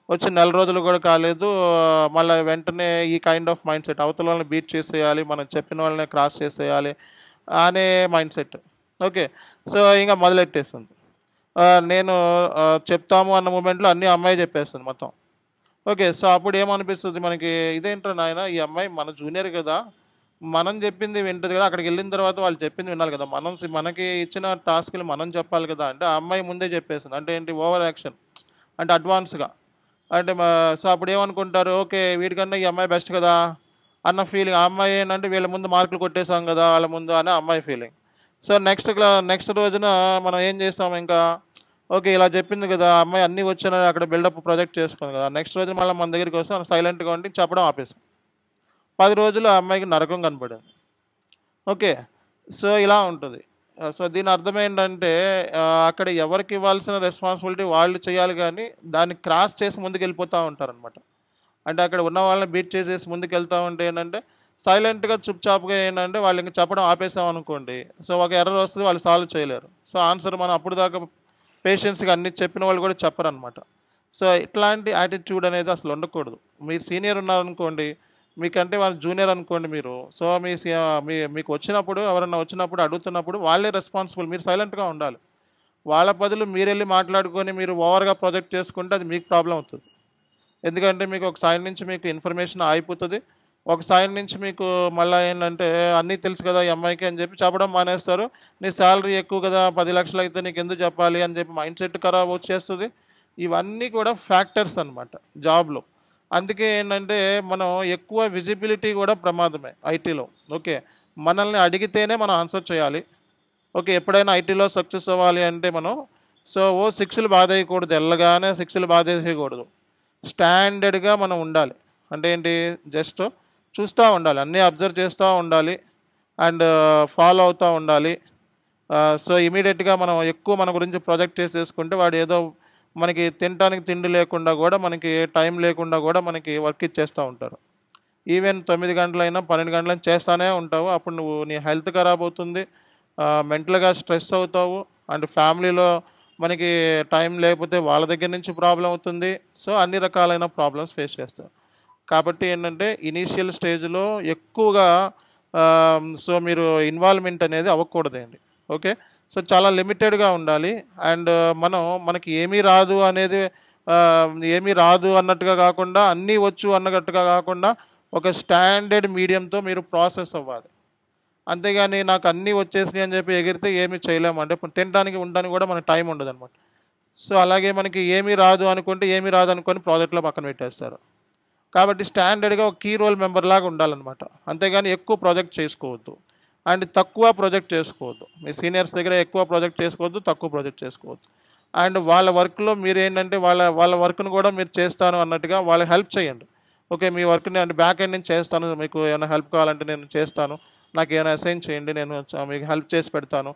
వచ్చి నెల రోజులు కూడా కాలేదు. మళ్ళా వెంటనే ఈ కైండ్ ఆఫ్ మైండ్ సెట్ అవతల వాళ్ళని బీట్ చేసేయాలి. మనం చెప్పిన వాళ్ళనే క్రాస్ చేసేయాలి అనే మైండ్ సెట్. ఓకే. సో, ఇంక మొదలెట్టేసింది. నేను చెప్తాము అన్న మూమెంట్‌లో అన్నీ ఆ అమ్మాయే చెప్పేస్తుంది మొత్తం. ఓకే. సో, అప్పుడేమనిపిస్తది మనకి, ఇదేంట్రా నాయనా ఈ అమ్మాయి మన జూనియర్ గదా! మనం జెప్పింది వింటది గదా! అక్కడికెళ్ళిన తర్వాత వాళ్ళు చెప్పింది వినాలి గదా! మనకి ఇచ్చిన టాస్క్‌లు మనం చెప్పాలి కదా! అంటే ఆ అమ్మాయి ముందే చెప్పేసింది. అంటే ఏంటి ఓవర్ యాక్షన్. అంటే అడ్వాన్స్‌గా. అంటే సో, అప్పుడేమనుకుంటారు, ఓకే. వీడికన్నా ఈ అమ్మాయి బెస్ట్ కదా! అన్న ఫీలింగ్. ఆ అమ్మాయి ఏంటంటే వీళ్ళ ముందు మార్కులు కొట్టేసాం గదా! వాళ్ళ ముందు అని ఆ అమ్మాయి ఫీలింగ్. సో, నెక్స్ట్ రోజున మనం ఏం చేస్తాం ఇంకా, ఓకే. ఇలా చెప్పింది గదా! ఆ అమ్మాయి అన్నీ వచ్చానని అక్కడ బిల్డప్ ప్రొజెక్ట్ చేసుకుంది గదా! నెక్స్ట్ రోజు మళ్ళా మన దగ్గరికొస్తే మనం సైలెంట్‌గా ఉండి చెప్పడం ఆపేసాం. 10 రోజులు ఆ అమ్మాయికి నరకం కనపడింది. ఓకే. సో, ఇలా ఉంటది. సో, దీని అర్థమేంటంటే అక్కడ ఎవరికివ్వాల్సిన రెస్పాన్సిబిలిటీ వాళ్ళు చేయాలి గానీ, దాన్ని క్రాస్ చేసి ముందుకెళ్ళిపోతా ఉంటారనమాట. అంటే అక్కడ ఉన్న వాళ్ళని బీట్ చేసేసి ముందుకెళ్తా ఉంటే ఏంటంటే, సైలెంట్‌గా చుప్‌చాప్‌గా ఏంటంటే వాళ్ళింక చెప్పడం ఆపేసామనుకోండి, సో, ఒక ఎర్రర్ వస్తది. వాళ్ళు సాల్వ్ చేయలేరు. సో, ఆన్సర్ మనం అప్పటిదాకా పేషెన్స్‌గా అన్నీ చెప్పిన వాళ్ళు కూడా చెప్పరనమాట. సో, ఇట్లాంటి యాటిట్యూడ్ అనేది అసలు ఉండకూడదు. మీరు సీనియర్ ఉన్నారనుకోండి, మీకంటే వాళ్ళు జూనియర్ అనుకోండి మీరు. సో, మీకు వచ్చినప్పుడు ఎవరన్నా వచ్చినప్పుడు అడుగుతున్నప్పుడు వాళ్ళే రెస్పాన్సిబుల్. మీరు సైలెంట్‌గా ఉండాలి. వాళ్ళ బదులు మీరెళ్లి మాట్లాడుకొని మీరు ఓవర్‌గా ప్రొజెక్ట్ చేసుకుంటే అది మీకు ప్రాబ్లమ్ అవుతది. ఎందుకంటే మీకు ఒక సైడ్ నుంచి మీకు ఇన్ఫర్మేషన్ ఆగిపోతది. ఒక సైడ్ నుంచి మీకు మళ్ళా ఏంటంటే అన్నీ తెలుసు కదా! ఈ అమ్మాయికి అని చెప్పి చెప్పడం మానేస్తారు. నీ సాలరీ ఎక్కువ కదా! 10,00,000 అయితే నీకెందుకు చెప్పాలి అని చెప్పి మైండ్ సెట్ ఖరాబ్ వచ్చేస్తది. ఇవన్నీ కూడా ఫ్యాక్టర్స్ అనమాట జాబ్‌లో. అందుకే ఏంటంటే మనం ఎక్కువ విజిబిలిటీ కూడా ప్రమాదమే ఐటీలో. ఓకే. మనల్ని అడిగితేనే మనం ఆన్సర్ చేయాలి. ఓకే. ఎప్పుడైనా ఐటీలో సక్సెస్ అవ్వాలి అంటే మనం ఓ సిక్స్‌లు బాదేయకూడదు. ఎళ్ళగానే సిక్స్‌లు బాదేసేయకూడదు. స్టాండర్డ్‌గా మనం ఉండాలి. అంటే ఏంటి? జస్ట్ చూస్తా ఉండాలి. అన్నీ అబ్జర్వ్ చేస్తా ఉండాలి. అండ్ ఫాలో అవుతా ఉండాలి. ఇమ్మీడియేట్‌గా మనం ఎక్కువ మన గురించి ప్రొజెక్ట్ చేసేసుకుంటే వాడేదో మనకి తినటానికి తిండి లేకుండా గూడా, మనకి టైం లేకుండా గూడా మనకి వర్క్ ఇచ్చేస్తా ఉంటారు. ఈవెన్ 9 గంటలైనా, 12 గంటలైనా చేస్తానే ఉంటావు. అప్పుడు నీ హెల్త్ ఖరాబవుతుంది. మెంటల్‌గా స్ట్రెస్ అవుతావు. అండ్ ఫ్యామిలీలో మనకి టైం లేకపోతే వాళ్ళ దగ్గర నుంచి ప్రాబ్లమ్ అవుతుంది. అన్ని రకాలైన ప్రాబ్లమ్స్ ఫేస్ చేస్తారు. కాబట్టి ఏంటంటే ఇనీషియల్ స్టేజ్‌లో ఎక్కువగా మీరు ఇన్వాల్వ్‌మెంట్ అనేది అవ్వకూడదండి. ఓకే. చాలా లిమిటెడ్‌గా ఉండాలి. అండ్ మనకి ఏమీ రాదు అనేది ఏమీ రాదు అన్నట్టుగా కాకుండా, అన్నీ వచ్చు అన్నట్టుగా కాకుండా, ఒక స్టాండర్డ్ మీడియంతో మీరు ప్రాసెస్ అవ్వాలి. అంతేగాని నాకు అన్నీ వచ్చేసినాయి అని చెప్పి ఎగిరితే ఏమి చేయలేము. అంటే ఇప్పుడు తినడానికి, ఉండడానికి కూడా మనకు టైం ఉండదనమాట. అలాగే మనకి ఏమీ రాదు అనుకుంటే, ఏమీ రాదనుకోని ప్రాజెక్ట్‌లో పక్కన పెట్టేస్తారు. కాబట్టి స్టాండర్డ్‌గా ఒక కీ రోల్ మెంబర్ లాగా ఉండాలనమాట. అంతేగాని ఎక్కువ ప్రాజెక్ట్ చేసుకోవద్దు. అండ్ తక్కువ ప్రాజెక్ట్ చేసుకోవద్దు. మీ సీనియర్స్ దగ్గర ఎక్కువ ప్రాజెక్ట్ చేసుకోవద్దు, తక్కువ ప్రాజెక్ట్ చేసుకోవద్దు. అండ్ వాళ్ళ వర్క్‌లో మీరేంటంటే వాళ్ళ వాళ్ళ వర్క్‌ని కూడా మీరు చేస్తాను అన్నట్టుగా వాళ్ళకి హెల్ప్ చేయండి. ఓకే. మీ వర్క్‌ని అంటే బ్యాక్ ఎండ్ నుంచి చేస్తాను. మీకు ఏమైనా హెల్ప్ కావాలంటే నేను చేస్తాను. నాకేమైనా అసైన్ చేయండి. నేను మీకు హెల్ప్ చేసి పెడతాను.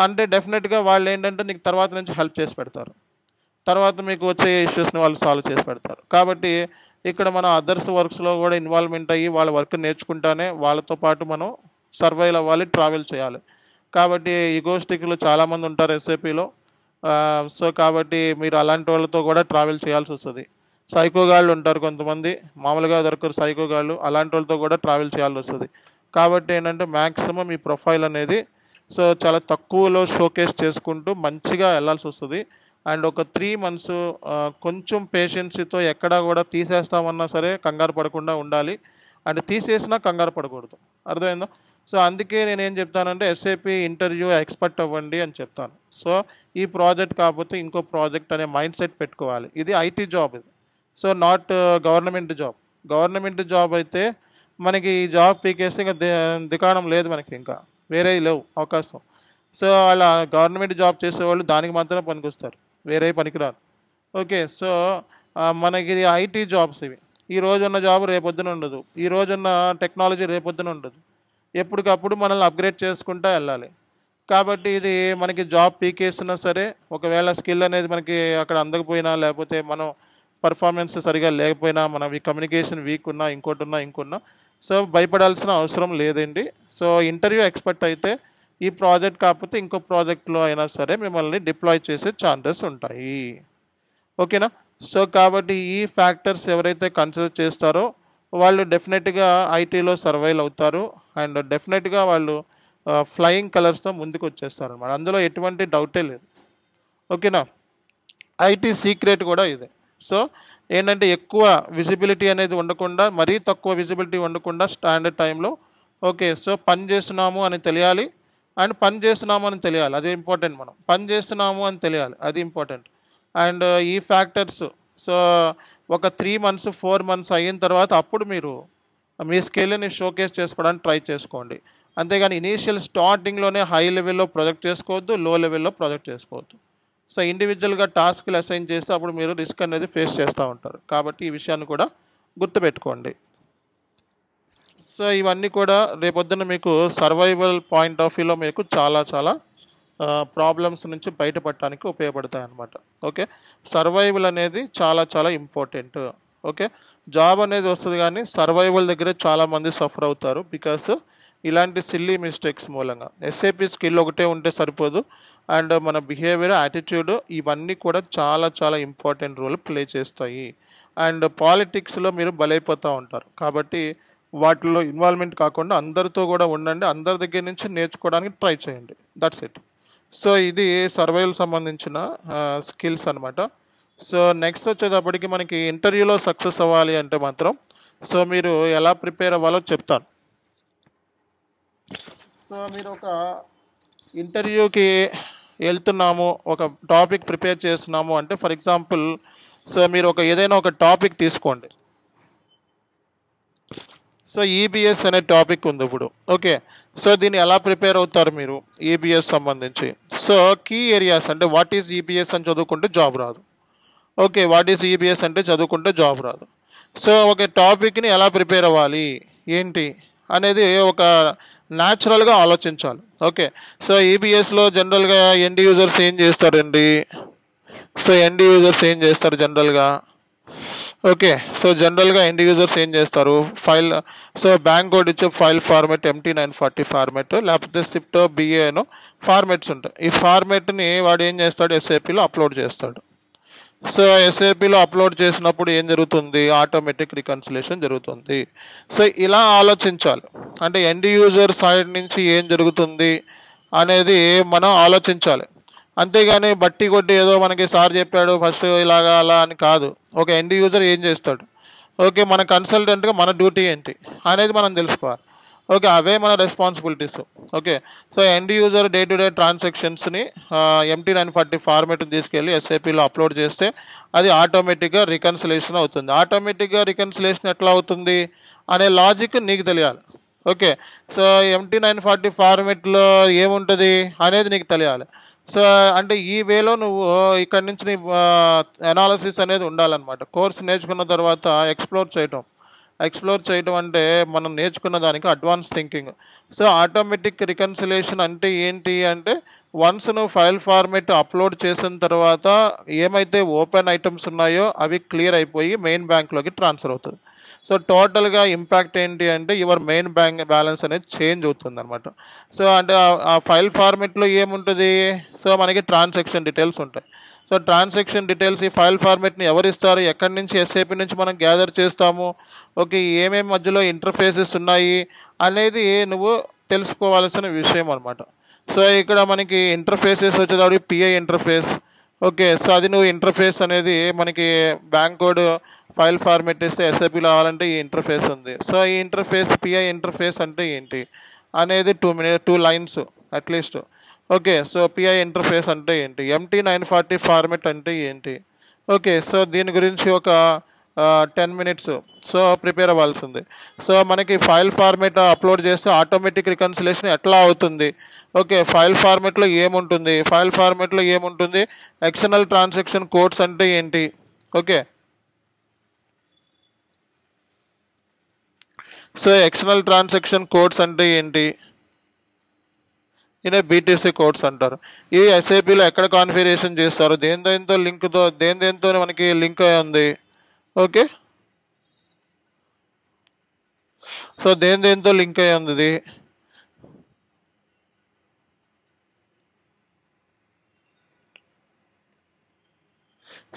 అంటే డెఫినిట్‌గా వాళ్ళేంటంటే నీకు తర్వాత నుంచి హెల్ప్ చేసి పెడతారు. తర్వాత మీకు వచ్చే ఇష్యూస్‌ని వాళ్ళు సాల్వ్ చేసి పెడతారు. కాబట్టి ఇక్కడ మనం అదర్స్ వర్క్స్‌లో కూడా ఇన్వాల్వ్‌మెంట్ అయ్యి వాళ్ళ వర్క్ నేర్చుకుంటానే వాళ్ళతో పాటు మనం సర్వైవ్ అవ్వాలి, ట్రావెల్ చేయాలి. కాబట్టి ఈగోస్టిక్‌లు చాలామంది ఉంటారు ఎస్ఏపీలో. కాబట్టి మీరు అలాంటి వాళ్ళతో కూడా ట్రావెల్ చేయాల్సొస్తది. సైకోగాళ్ళు ఉంటారు కొంతమంది. మామూలుగా దొరకరు సైకోగాళ్ళు. అలాంటి వాళ్ళతో కూడా ట్రావెల్ చేయాల్సొస్తది. కాబట్టి ఏంటంటే మాక్సిమం ఈ ప్రొఫైల్ అనేది చాలా తక్కువలో షోకేస్ చేసుకుంటూ మంచిగా ఎళ్ళాల్సొస్తది. అండ్ ఒక 3 మంత్స్ కొంచెం పేషెన్సీతో ఎక్కడా గూడా తీసేస్తామన్నా సరే కంగారు పడకుండా ఉండాలి. అండ్ తీసేసినా కంగారు పడకూడదు. అర్థమైందా? అందుకే నేనేం చెప్తానంటే ఎస్ఏపీ ఇంటర్వ్యూ ఎక్స్‌పర్ట్ అవ్వండి అని చెప్తాను. ఈ ప్రాజెక్ట్ కాకపోతే ఇంకో ప్రాజెక్ట్ అనే మైండ్ సెట్ పెట్టుకోవాలి. ఇది ఐటీ జాబ్ ఇది. Not government job. Government job అయితే మనకి ఈ జాబ్ పీకేస్తే ఇంక దికాణం లేదు మనకి ఇంకా. వేరేయి లేవు అవకాశం. అలా గవర్నమెంట్ జాబ్ చేసేవాళ్ళు దానికి మాత్రమే పనికొస్తారు. వేరేయి పనికిరారు. ఓకే. మనకి ఐటీ జాబ్స్ ఇవి. ఈ రోజున్న జాబ్ రేపొద్దున ఉండదు. ఈ రోజున్న టెక్నాలజీ రేపొద్దున ఉండదు. ఎప్పటికప్పుడు మనల్ని అప్‌గ్రేడ్ చేసుకుంటా ఎళ్ళాలి. కాబట్టి ఇది మనకి జాబ్ పీకేసినా సరే, ఒకవేళ స్కిల్ అనేది మనకి అక్కడ అందకపోయినా, లేకపోతే మనం పెర్ఫార్మెన్స్ సరిగ్గా లేకపోయినా, మనవి కమ్యూనికేషన్ వీక్ ఉన్నా, ఇంకోటున్నా భయపడాల్సిన అవసరం లేదండి. ఇంటర్వ్యూ ఎక్స్‌పర్ట్ అయితే ఈ ప్రాజెక్ట్ కాకపోతే ఇంకో ప్రాజెక్ట్‌లో అయినా సరే మిమ్మల్ని డిప్లాయ్ చేసే ఛాన్సెస్ ఉంటాయి. ఓకేనా? కాబట్టి ఈ ఫ్యాక్టర్స్ ఎవరైతే కన్సిడర్ చేస్తారో వాళ్ళు డెఫినెట్‌గా ఐటీలో సర్వైవ్ అవుతారు. అండ్ డెఫినెట్‌గా వాళ్ళు ఫ్లయింగ్ కలర్స్‌తో ముందుకొచ్చేస్తారనమాట. అందులో ఎటువంటి డౌటే లేదు. ఓకేనా? ఐటీ సీక్రెట్ కూడా ఇదే. సో, ఏంటంటే ఎక్కువ విజిబిలిటీ అనేది ఉండకుండా, మరీ తక్కువ విజిబిలిటీ ఉండకుండా స్టాండర్డ్ టైంలో ఓకే. పని చేస్తున్నాము అని తెలియాలి. అండ్ పని చేస్తున్నాము అని తెలియాలి. అది ఇంపార్టెంట్ మనం. పని చేస్తున్నాము అని తెలియాలి. అది ఇంపార్టెంట్. అండ్ ఈ ఫ్యాక్టర్స్ సో, ఒక 3 మంత్స్, 4 మంత్స్ అయిన తర్వాత అప్పుడు మీరు మీ స్కిల్‌ని షోకేస్ చేసుకోవడానికి ట్రై చేసుకోండి. అంతేగాని ఇనీషియల్ స్టార్టింగ్‌లోనే హై లెవెల్‌లో ప్రొజెక్ట్ చేసుకోవద్దు. లో లెవెల్‌లో ప్రొజెక్ట్ చేసుకోవద్దు. ఇండివిడ్యువల్‌గా టాస్క్‌లు అసైన్ చేస్తే అప్పుడు మీరు రిస్క్ అనేది ఫేస్ చేస్తా ఉంటారు. కాబట్టి ఈ విషయాన్ని కూడా గుర్తుపెట్టుకోండి. ఇవన్నీ కూడా రేపొద్దున మీకు సర్వైవల్ పాయింట్ ఆఫ్ వ్యూలో మీకు చాలా ప్రాబ్లమ్స్ నుంచి బయటపడటానికి ఉపయోగపడతాయన్నమాట. ఓకే. సర్వైవల్ అనేది చాలా ఇంపార్టెంట్. ఓకే. జాబ్ అనేది వస్తది గానీ సర్వైవల్ దగ్గర చాలామంది సఫర్ అవుతారు. బికాస్ ఇలాంటి సిల్లీ మిస్టేక్స్ మూలంగా. ఎస్ఏపీ స్కిల్ ఒకటే ఉంటే సరిపోదు. అండ్ మన బిహేవియర్, యాటిట్యూడ్ ఇవన్నీ కూడా చాలా ఇంపార్టెంట్ రోల్ ప్లే చేస్తాయి. అండ్ పాలిటిక్స్‌లో మీరు బలైపోతా ఉంటారు. కాబట్టి వాటిల్లో ఇన్వాల్వ్‌మెంట్ కాకుండా అందరితో కూడా ఉండండి. అందరి దగ్గర నుంచి నేర్చుకోవడానికి ట్రై చేయండి. That's it. ఇది సర్వైవల్ సంబంధించిన స్కిల్స్ అనమాట. నెక్స్ట్ వచ్చేటప్పటికి మనకి ఇంటర్వ్యూలో సక్సెస్ అవ్వాలి అంటే మాత్రం మీరు ఎలా ప్రిపేర్ అవ్వాలో చెప్తాను. మీరు ఒక ఇంటర్వ్యూకి వెళ్తున్నాము, ఒక టాపిక్ ప్రిపేర్ చేస్తున్నాము అంటే ఫర్ ఎగ్జాంపుల్ మీరు ఏదైనా ఒక టాపిక్ తీసుకోండి. సో ఈబిఎస్ అనే టాపిక్ ఉంది ఇప్పుడు. ఓకే. సో దీన్ని ఎలా ప్రిపేర్ అవుతారు మీరు ఈబిఎస్ సంబంధించి? సో కీ ఏరియాస్ అంటే వాట్ ఈజ్ ఈబిఎస్ అని చదువుకుంటే జాబ్ రాదు. ఓకే. వాట్ ఈజ్ ఈబిఎస్ అంటే చదువుకుంటే జాబ్ రాదు. సో ఒక టాపిక్ని ఎలా ప్రిపేర్ అవ్వాలి ఏంటి అనేది ఒక న్యాచురల్గా ఆలోచించాలి. ఓకే. సో ఈబిఎస్లో జనరల్గా ఎండ్ యూజర్స్ ఏం చేస్తారండి? సో ఎండ్ యూజర్స్ ఏం చేస్తారు జనరల్గా? ఓకే. సో జనరల్గా ఎండ్ యూజర్స్ ఏం చేస్తారు? ఫైల్, సో బ్యాంక్ కోడ్ ఇచ్చే ఫైల్ ఫార్మెట్ MT940 ఫార్మెట్, లేకపోతే స్విఫ్ట్ బిఏను ఫార్మెట్స్ ఉంటాయి. ఈ ఫార్మెట్ని వాడు ఏం చేస్తాడు? ఎస్ఏపిలో అప్లోడ్ చేస్తాడు. సో ఎస్ఏపిలో అప్లోడ్ చేసినప్పుడు ఏం జరుగుతుంది? ఆటోమేటిక్ రికన్సిలేషన్ జరుగుతుంది. సో ఇలా ఆలోచించాలి. అంటే ఎండ్ యూజర్ సైడ్ నుంచి ఏం జరుగుతుంది అనేది మనం ఆలోచించాలి. అంతేగాని బట్టి కొట్టి ఏదో మనకి సార్ చెప్పాడు ఫస్ట్ ఇలాగా అలా అని కాదు. ఒక ఎండ్ యూజర్ ఏం చేస్తాడు? ఓకే. మన కన్సల్టెంట్గా మన డ్యూటీ ఏంటి అనేది మనం తెలుసుకోవాలి. ఓకే. అవే మన responsibilities. Okay. So end user day to day ట్రాన్సాక్షన్స్ని MT940 ఫార్మేట్ని తీసుకెళ్ళి ఎస్ఏపిలో అప్లోడ్ చేస్తే అది ఆటోమేటిక్గా రికన్సిలేషన్ అవుతుంది. ఆటోమేటిక్గా రికన్సిలేషన్ ఎట్లా అవుతుంది అనే లాజిక్ నీకు తెలియాలి. ఓకే. సో MT940 ఫార్మేట్లో ఏముంటుంది అనేది నీకు తెలియాలి. సో అంటే ఈ వేలో నువ్వు ఇక్కడి నుంచి నీ అనాలిసిస్ అనేది ఉండాలన్నమాట. కోర్స్ నేర్చుకున్న తర్వాత ఎక్స్ప్లోర్ చేయటం అంటే మనం నేర్చుకున్న దానికి advance thinking. So automatic reconciliation అంటే ఏంటి అంటే, వన్స్ నువ్వు ఫైల్ ఫార్మేట్ అప్లోడ్ చేసిన తర్వాత ఏమైతే ఓపెన్ ఐటమ్స్ ఉన్నాయో అవి క్లియర్ అయిపోయి మెయిన్ బ్యాంక్లోకి ట్రాన్స్ఫర్ అవుతుంది. సో టోటల్గా ఇంపాక్ట్ ఏంటి అంటే యువర్ మెయిన్ బ్యాంక్ బ్యాలెన్స్ అనేది చేంజ్ అవుతుంది అనమాట. సో అంటే ఆ ఫైల్ ఫార్మేట్లో ఏముంటుంది? సో మనకి ట్రాన్సాక్షన్ డీటెయిల్స్ ఉంటాయి. సో ట్రాన్సాక్షన్ డీటెయిల్స్ ఈ ఫైల్ ఫార్మేట్ని ఎవరు ఇస్తారు? ఎక్కడి నుంచి ఎస్ఏపి నుంచి మనం గ్యాదర్ చేస్తాము? ఓకే. ఏమేమి మధ్యలో ఇంటర్ఫేసెస్ ఉన్నాయి అనేది నువ్వు తెలుసుకోవాల్సిన విషయం అనమాట. సో ఇక్కడ మనకి ఇంటర్ఫేసెస్ వచ్చేటప్పుడు పిఐ ఇంటర్ఫేస్. ఓకే. సో అది నువ్వు ఇంటర్ఫేస్ అనేది మనకి బ్యాంక్ కోడ్ ఫైల్ ఫార్మేట్ ఇస్తే ఎస్ఏపిలో కావాలంటే ఈ ఇంటర్ఫేస్ ఉంది. సో ఈ ఇంటర్ఫేస్ పిఐ ఇంటర్ఫేస్ అంటే ఏంటి అనేది 2 lines at least. Okay. So pi interface అంటే ఏంటి? MT940 ఫార్మెట్ అంటే ఏంటి? ఓకే. సో దీని గురించి ఒక 10 మినిట్స్ సో ప్రిపేర్ అవ్వాల్సింది. సో మనకి ఫైల్ ఫార్మేట్ అప్లోడ్ చేస్తే ఆటోమేటిక్ రికన్సిలేషన్ ఎట్లా అవుతుంది? ఓకే. ఫైల్ ఫార్మేట్లో ఏముంటుంది? ఎక్స్టర్నల్ ట్రాన్సాక్షన్ కోడ్స్ అంటే ఏంటి? Okay. So external transaction codes అంటే ఏంటి? ఈయన బీటీసీ కోడ్స్ అంటారు. ఈ ఎస్ఏపిలో ఎక్కడ కాన్ఫిగరేషన్ చేస్తారు? దేంతో మనకి లింక్ అయి ఉంది? ఓకే. సో దేంతో లింక్ అయి ఉంది ఇది?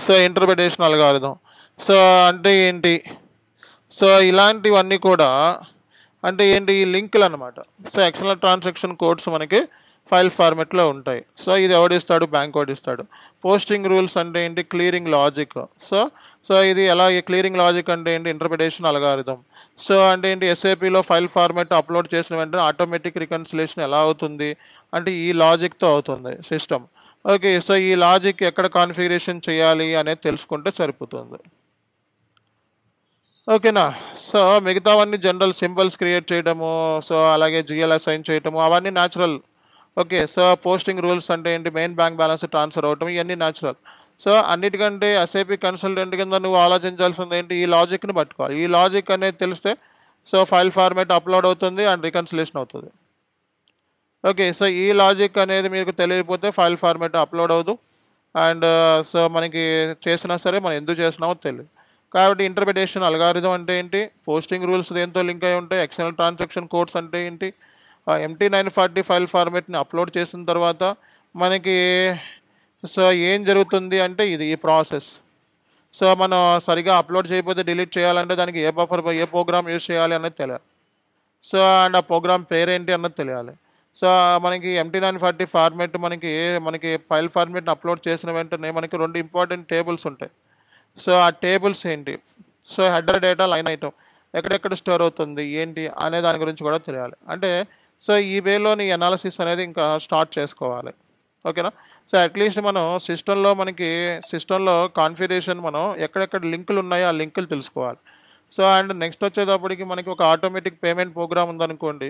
So interpretation algorithm. సో అంటే ఏంటి? సో ఇలాంటివన్నీ కూడా అంటే ఏంటి? ఈ లింకులు అనమాట. సో ఎక్స్టర్నల్ ట్రాన్సాక్షన్ కోడ్స్ మనకి ఫైల్ ఫార్మెట్లో ఉంటాయి. సో ఇది ఎవడిస్తాడు? బ్యాంక్ కోడ్ ఇస్తాడు. పోస్టింగ్ రూల్స్ అంటే ఏంటి? Clearing logic. సో ఇది ఎలా? క్లియరింగ్ లాజిక్ అంటే ఏంటి? Interpretation algorithm. సో అంటే ఏంటి? ఎస్ఏపిలో ఫైల్ ఫార్మెట్ అప్లోడ్ చేసిన వెంటనే ఆటోమేటిక్ రికన్సిలేషన్ ఎలా అవుతుంది అంటే ఈ లాజిక్తో అవుతుంది సిస్టమ్. ఓకే. సో ఈ లాజిక్ ఎక్కడ కాన్ఫిగరేషన్ చేయాలి అనేది తెలుసుకుంటే సరిపోతుంది. ఓకేనా? సో మిగతావన్నీ జనరల్ సింబల్స్ క్రియేట్ చేయడము, సో అలాగే జిఎల్ అసైన్ చేయటము అవన్నీ natural. Okay. So posting rules అంటే ఏంటి? మెయిన్ బ్యాంక్ బ్యాలెన్స్ ట్రాన్స్ఫర్ అవటం ఇవన్నీ న్యాచురల్. సో అన్నిటికంటే ఎస్ఏపి కన్సల్టెంట్ కింద నువ్వు ఆలోచించాల్సింది ఏంటి? ఈ లాజిక్ని పట్టుకోవాలి. ఈ లాజిక్ అనేది తెలిస్తే సో ఫైల్ ఫార్మేట్ అప్లోడ్ అవుతుంది అండ్ రికన్సిలేషన్ అవుతుంది. ఓకే. సో ఈ లాజిక్ అనేది మీకు తెలియకపోతే ఫైల్ ఫార్మేట్ అప్లోడ్ అవ్వదు అండ్ సో మనకి చేసినా సరే మనం ఎందుకు చేసినామో తెలియదు. కాబట్టి ఇంటర్ప్రిటేషన్ అల్గారిథం అంటే ఏంటి? పోస్టింగ్ రూల్స్ దేంతో లింక్ అయి ఉంటాయి? ఎక్స్టర్నల్ ట్రాన్సాక్షన్ కోడ్స్ అంటే ఏంటి? MT940 ఫైల్ ఫార్మేట్ని అప్లోడ్ చేసిన తర్వాత మనకి సో ఏం జరుగుతుంది అంటే ఇది ఈ ప్రాసెస్. సో మనం సరిగా అప్లోడ్ చేయకపోతే డిలీట్ చేయాలంటే దానికి ఏ ప్రోగ్రామ్ యూజ్ చేయాలి అన్నది తెలియాలి. సో అండ్ ఆ ప్రోగ్రామ్ పేరేంటి అన్నది తెలియాలి. సో మనకి MT940 ఫార్మేట్ మనకి ఫైల్ ఫార్మేట్ని అప్లోడ్ చేసిన వెంటనే మనకి 2 ఇంపార్టెంట్ టేబుల్స్ ఉంటాయి. సో ఆ టేబుల్స్ ఏంటి? So header data, line item ఎక్కడెక్కడ స్టోర్ అవుతుంది ఏంటి అనే దాని గురించి కూడా తెలియాలి. అంటే సో ఈ వేలో నీ అనాలిసిస్ అనేది ఇంకా స్టార్ట్ చేసుకోవాలి. ఓకేనా? సో అట్లీస్ట్ మనం సిస్టంలో కాన్ఫిగరేషన్ మనం ఎక్కడెక్కడ లింకులు ఉన్నాయో ఆ లింకులు తెలుసుకోవాలి. సో అండ్ నెక్స్ట్ వచ్చేటప్పటికి మనకి ఒక ఆటోమేటిక్ పేమెంట్ ప్రోగ్రామ్ ఉందనుకోండి.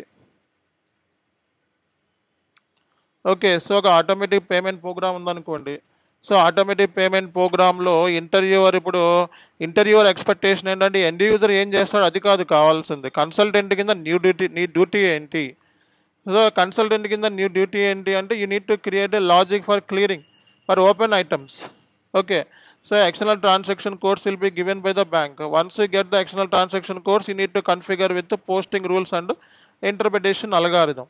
ఓకే. సో ఒక ఆటోమేటిక్ పేమెంట్ ప్రోగ్రామ్ ఉందనుకోండి. సో ఆటోమేటిక్ పేమెంట్ ప్రోగ్రామ్‌లో ఇంటర్వ్యూవర్ ఎక్స్‌పెక్టేషన్ ఏంటంటే ఎండ్ యూజర్ ఏం చేస్తాడో అది కాదు కావాల్సింది. కన్సల్టెంట్ కింద నీ డ్యూటీ ఏంటి? సో కన్సల్టెంట్ కింద నీ డ్యూటీ ఏంటి అంటే you need to create a logic for clearing for open items. Okay. So external transaction codes will be given by the bank. Once you get the external transaction codes, you need to configure with the posting rules and interpretation algorithm.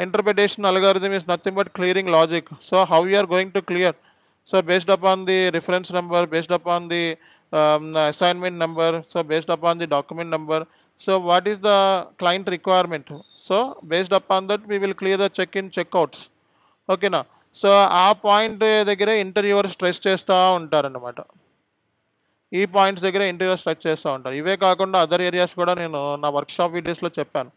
Interpretation algorithm is nothing but clearing logic. So how you are going to clear? So based upon the reference number, based upon the assignment number, so based upon the document number. So what is the client requirement? So based upon that we will clear the check-in, checkouts. ఓకేనా. So ఆ point దగ్గర interviewer stress చేస్తూ ఉంటారన్నమాట. ఈ points దగ్గర interviewer stress చేస్తూ ఉంటారు. ఇవే కాకుండా అదర్ ఏరియాస్ కూడా నేను నా వర్క్షాప్ వీడియోస్లో చెప్పాను,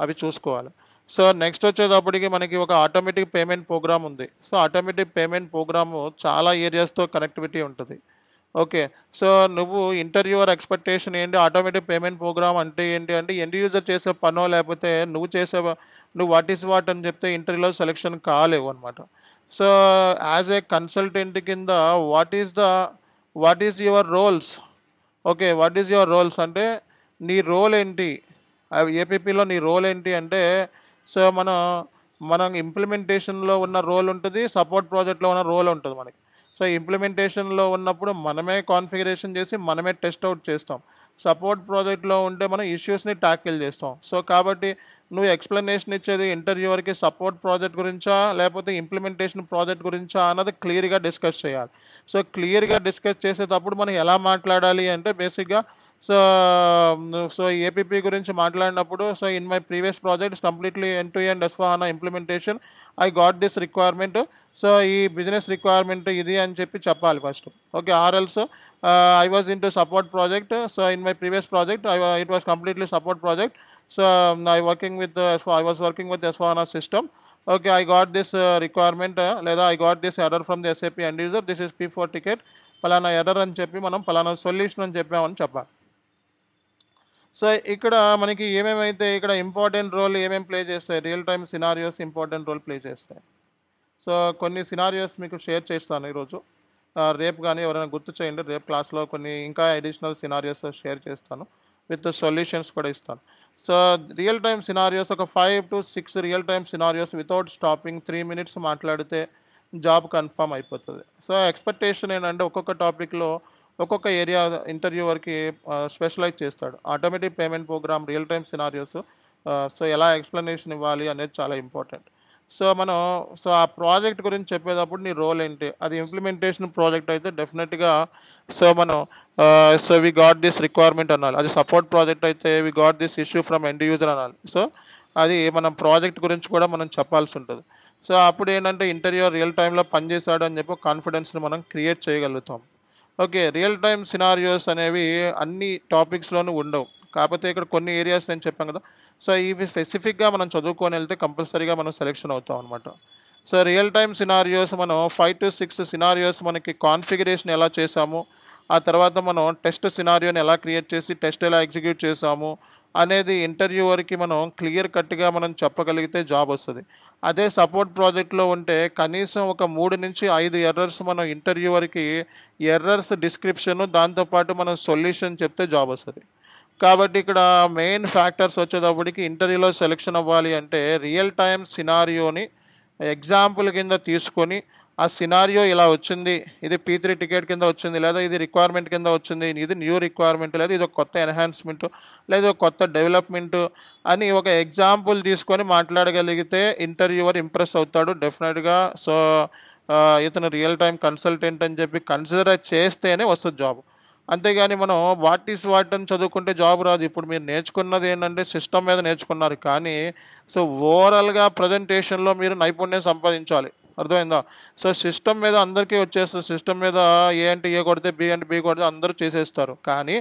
అవి చూసుకోవాలి. సో నెక్స్ట్ వచ్చేటప్పటికి మనకి ఒక ఆటోమేటిక్ పేమెంట్ ప్రోగ్రామ్ ఉంది. సో ఆటోమేటిక్ పేమెంట్ ప్రోగ్రాము చాలా ఏరియాస్తో కనెక్టివిటీ ఉంటుంది. ఓకే. సో నువ్వు ఇంటర్వ్యూవర్ ఎక్స్‌పెక్టేషన్ ఏంటి, ఆటోమేటిక్ పేమెంట్ ప్రోగ్రామ్ అంటే ఏంటి అంటే ఎండ్ యూజర్ చేసే పనో లేకపోతే నువ్వు వాట్ ఈస్ వాట్ అని చెప్తే ఇంటర్వ్యూలో సెలెక్షన్ కాలేవు అనమాట. సో యాజ్ ఏ కన్సల్టెంట్ కింద what is your roles? Okay. What is your roles అంటే నీ రోల్ ఏంటి? ఏపీపీలో నీ రోల్ ఏంటి అంటే సో మనం ఇంప్లిమెంటేషన్లో ఉన్న రోల్ ఉంటుంది, సపోర్ట్ ప్రాజెక్ట్లో ఉన్న రోల్ ఉంటుంది మనకి. సో ఇంప్లిమెంటేషన్లో ఉన్నప్పుడు మనమే కాన్ఫిగరేషన్ చేసి మనమే టెస్ట్ అవుట్ చేస్తాం. సపోర్ట్ ప్రాజెక్ట్లో ఉంటే మనం ఇష్యూస్ని ట్యాకిల్ చేస్తాం. సో కాబట్టి నువ్వు ఎక్స్ప్లెనేషన్ ఇచ్చేది ఇంటర్వ్యూవర్కి సపోర్ట్ ప్రాజెక్ట్ గురించా లేకపోతే ఇంప్లిమెంటేషన్ ప్రాజెక్ట్ గురించా అన్నది క్లియర్గా డిస్కస్ చేయాలి. సో క్లియర్గా డిస్కస్ చేసేటప్పుడు మనం ఎలా మాట్లాడాలి అంటే బేసిక్గా సో ఏపీపీ గురించి మాట్లాడినప్పుడు so in my previous projects completely end to end S/4HANA implementation I got this requirement. So ఈ బిజినెస్ రిక్వైర్మెంట్ ఇది అని చెప్పాలి ఫస్ట్. ఓకే. ఆర్ఎల్స్ I was in to support project. So in my previous project it was completely support project. So I was working with S/4HANA system. Okay, I got this requirement లేదా I got this error from the SAP end user. This is P4 ticket. పలానా error అని చెప్పి మనం పలానా solution అని చెప్పామని చెప్పాలి. So ఇక్కడ మనకి ఇక్కడ ఇంపార్టెంట్ రోల్ ఏమేమి ప్లే చేస్తాయి, real time scenarios important role play చేస్తాయి. సో కొన్ని సినారియోస్ మీకు షేర్ చేస్తాను ఈరోజు. రేపు కానీ ఎవరైనా గుర్తు చేయండి, రేపు క్లాస్లో కొన్ని ఇంకా అడిషనల్ సినారియోస్ షేర్ చేస్తాను, విత్ సొల్యూషన్స్ కూడా ఇస్తాను. సో రియల్ టైమ్ సినారియోస్ ఒక 5 to 6 real time scenarios without stopping 3 minutes మాట్లాడితే జాబ్ కన్ఫర్మ్ అయిపోతుంది. సో ఎక్స్పెక్టేషన్ ఏంటంటే ఒక్కొక్క టాపిక్లో ఒక్కొక్క ఏరియా ఇంటర్వ్యూవర్కి స్పెషలైజ్ చేస్తాడు. Automatic payment program, real time scenarios, so ఎలా ఎక్స్ప్లెనేషన్ ఇవ్వాలి అనేది చాలా ఇంపార్టెంట్. సో ఆ ప్రాజెక్ట్ గురించి చెప్పేటప్పుడు నీ రోల్ ఏంటి, అది ఇంప్లిమెంటేషన్ ప్రాజెక్ట్ అయితే డెఫినెట్గా so we got this requirement అనాలి. అది సపోర్ట్ ప్రాజెక్ట్ అయితే we got this issue from end user అనాలి. సో అది మనం ప్రాజెక్ట్ గురించి కూడా మనం చెప్పాల్సి ఉంటుంది. సో అప్పుడు ఏంటంటే ఇంటర్వ్యూవర్ రియల్ టైంలో పనిచేశాడు అని చెప్పి కాన్ఫిడెన్స్ని మనం క్రియేట్ చేయగలుగుతాం. ఓకే. రియల్ టైమ్ సినారియోస్ అనేవి అన్ని టాపిక్స్లోనూ ఉండవు, కాకపోతే ఇక్కడ కొన్ని ఏరియాస్ నేను చెప్పాను కదా. సో ఇవి స్పెసిఫిక్గా మనం చదువుకొని వెళ్తే కంపల్సరీగా మనం సెలెక్షన్ అవుతాం అనమాట. సో రియల్ టైమ్ సినారియోస్ మనం 5 to 6 సినారియోస్ మనకి కాన్ఫిగరేషన్ ఎలా చేసాము, ఆ తర్వాత మనం టెస్ట్ సినారియోని ఎలా క్రియేట్ చేసి టెస్ట్ ఎలా ఎగ్జిక్యూట్ చేసాము అనేది ఇంటర్వ్యూవర్కి మనం క్లియర్ కట్గా మనం చెప్పగలిగితే జాబ్ వస్తుంది. అదే సపోర్ట్ ప్రాజెక్ట్లో ఉంటే కనీసం ఒక 3 నుంచి 5 ఎర్రర్స్ మనం ఇంటర్వ్యూవర్కి ఎర్రర్స్ డిస్క్రిప్షను దాంతోపాటు మనం సొల్యూషన్ చెప్తే జాబ్ వస్తుంది. కాబట్టి ఇక్కడ మెయిన్ ఫ్యాక్టర్స్ వచ్చేటప్పటికి ఇంటర్వ్యూలో సెలెక్షన్ అవ్వాలి అంటే రియల్ టైమ్ సినారియోని ఎగ్జాంపుల్ కింద తీసుకొని ఆ సినారియో ఇలా వచ్చింది, ఇది P3 టికెట్ కింద వచ్చింది, లేదా ఇది రిక్వైర్మెంట్ కింద వచ్చింది, ఇది న్యూ రిక్వైర్మెంట్, లేదా ఇది ఒక కొత్త ఎన్హాన్స్మెంట్, లేదా ఒక కొత్త డెవలప్మెంట్ అని ఒక ఎగ్జాంపుల్ తీసుకొని మాట్లాడగలిగితే ఇంటర్వ్యూవర్ ఇంప్రెస్ అవుతాడు డెఫినెట్గా. సో ఇతను రియల్ టైమ్ కన్సల్టెంట్ అని చెప్పి కన్సిడర్ చేస్తేనే వస్తుంది జాబ్. అంతేగాని మనం వాట్ ఈస్ వాట్ అని చదువుకుంటే జాబ్ రాదు. ఇప్పుడు మీరు నేర్చుకున్నది ఏంటంటే సిస్టమ్ మీద నేర్చుకున్నారు, కానీ సో ఓవరాల్గా ప్రజెంటేషన్లో మీరు నైపుణ్యం సంపాదించాలి. అర్థమైందా? సో సిస్టమ్ మీద అందరికీ వచ్చేస్తుంది. సిస్టమ్ మీద ఏ అంటే ఏ కొడితే బి అంటే బి కొడితే అందరూ చేసేస్తారు. కానీ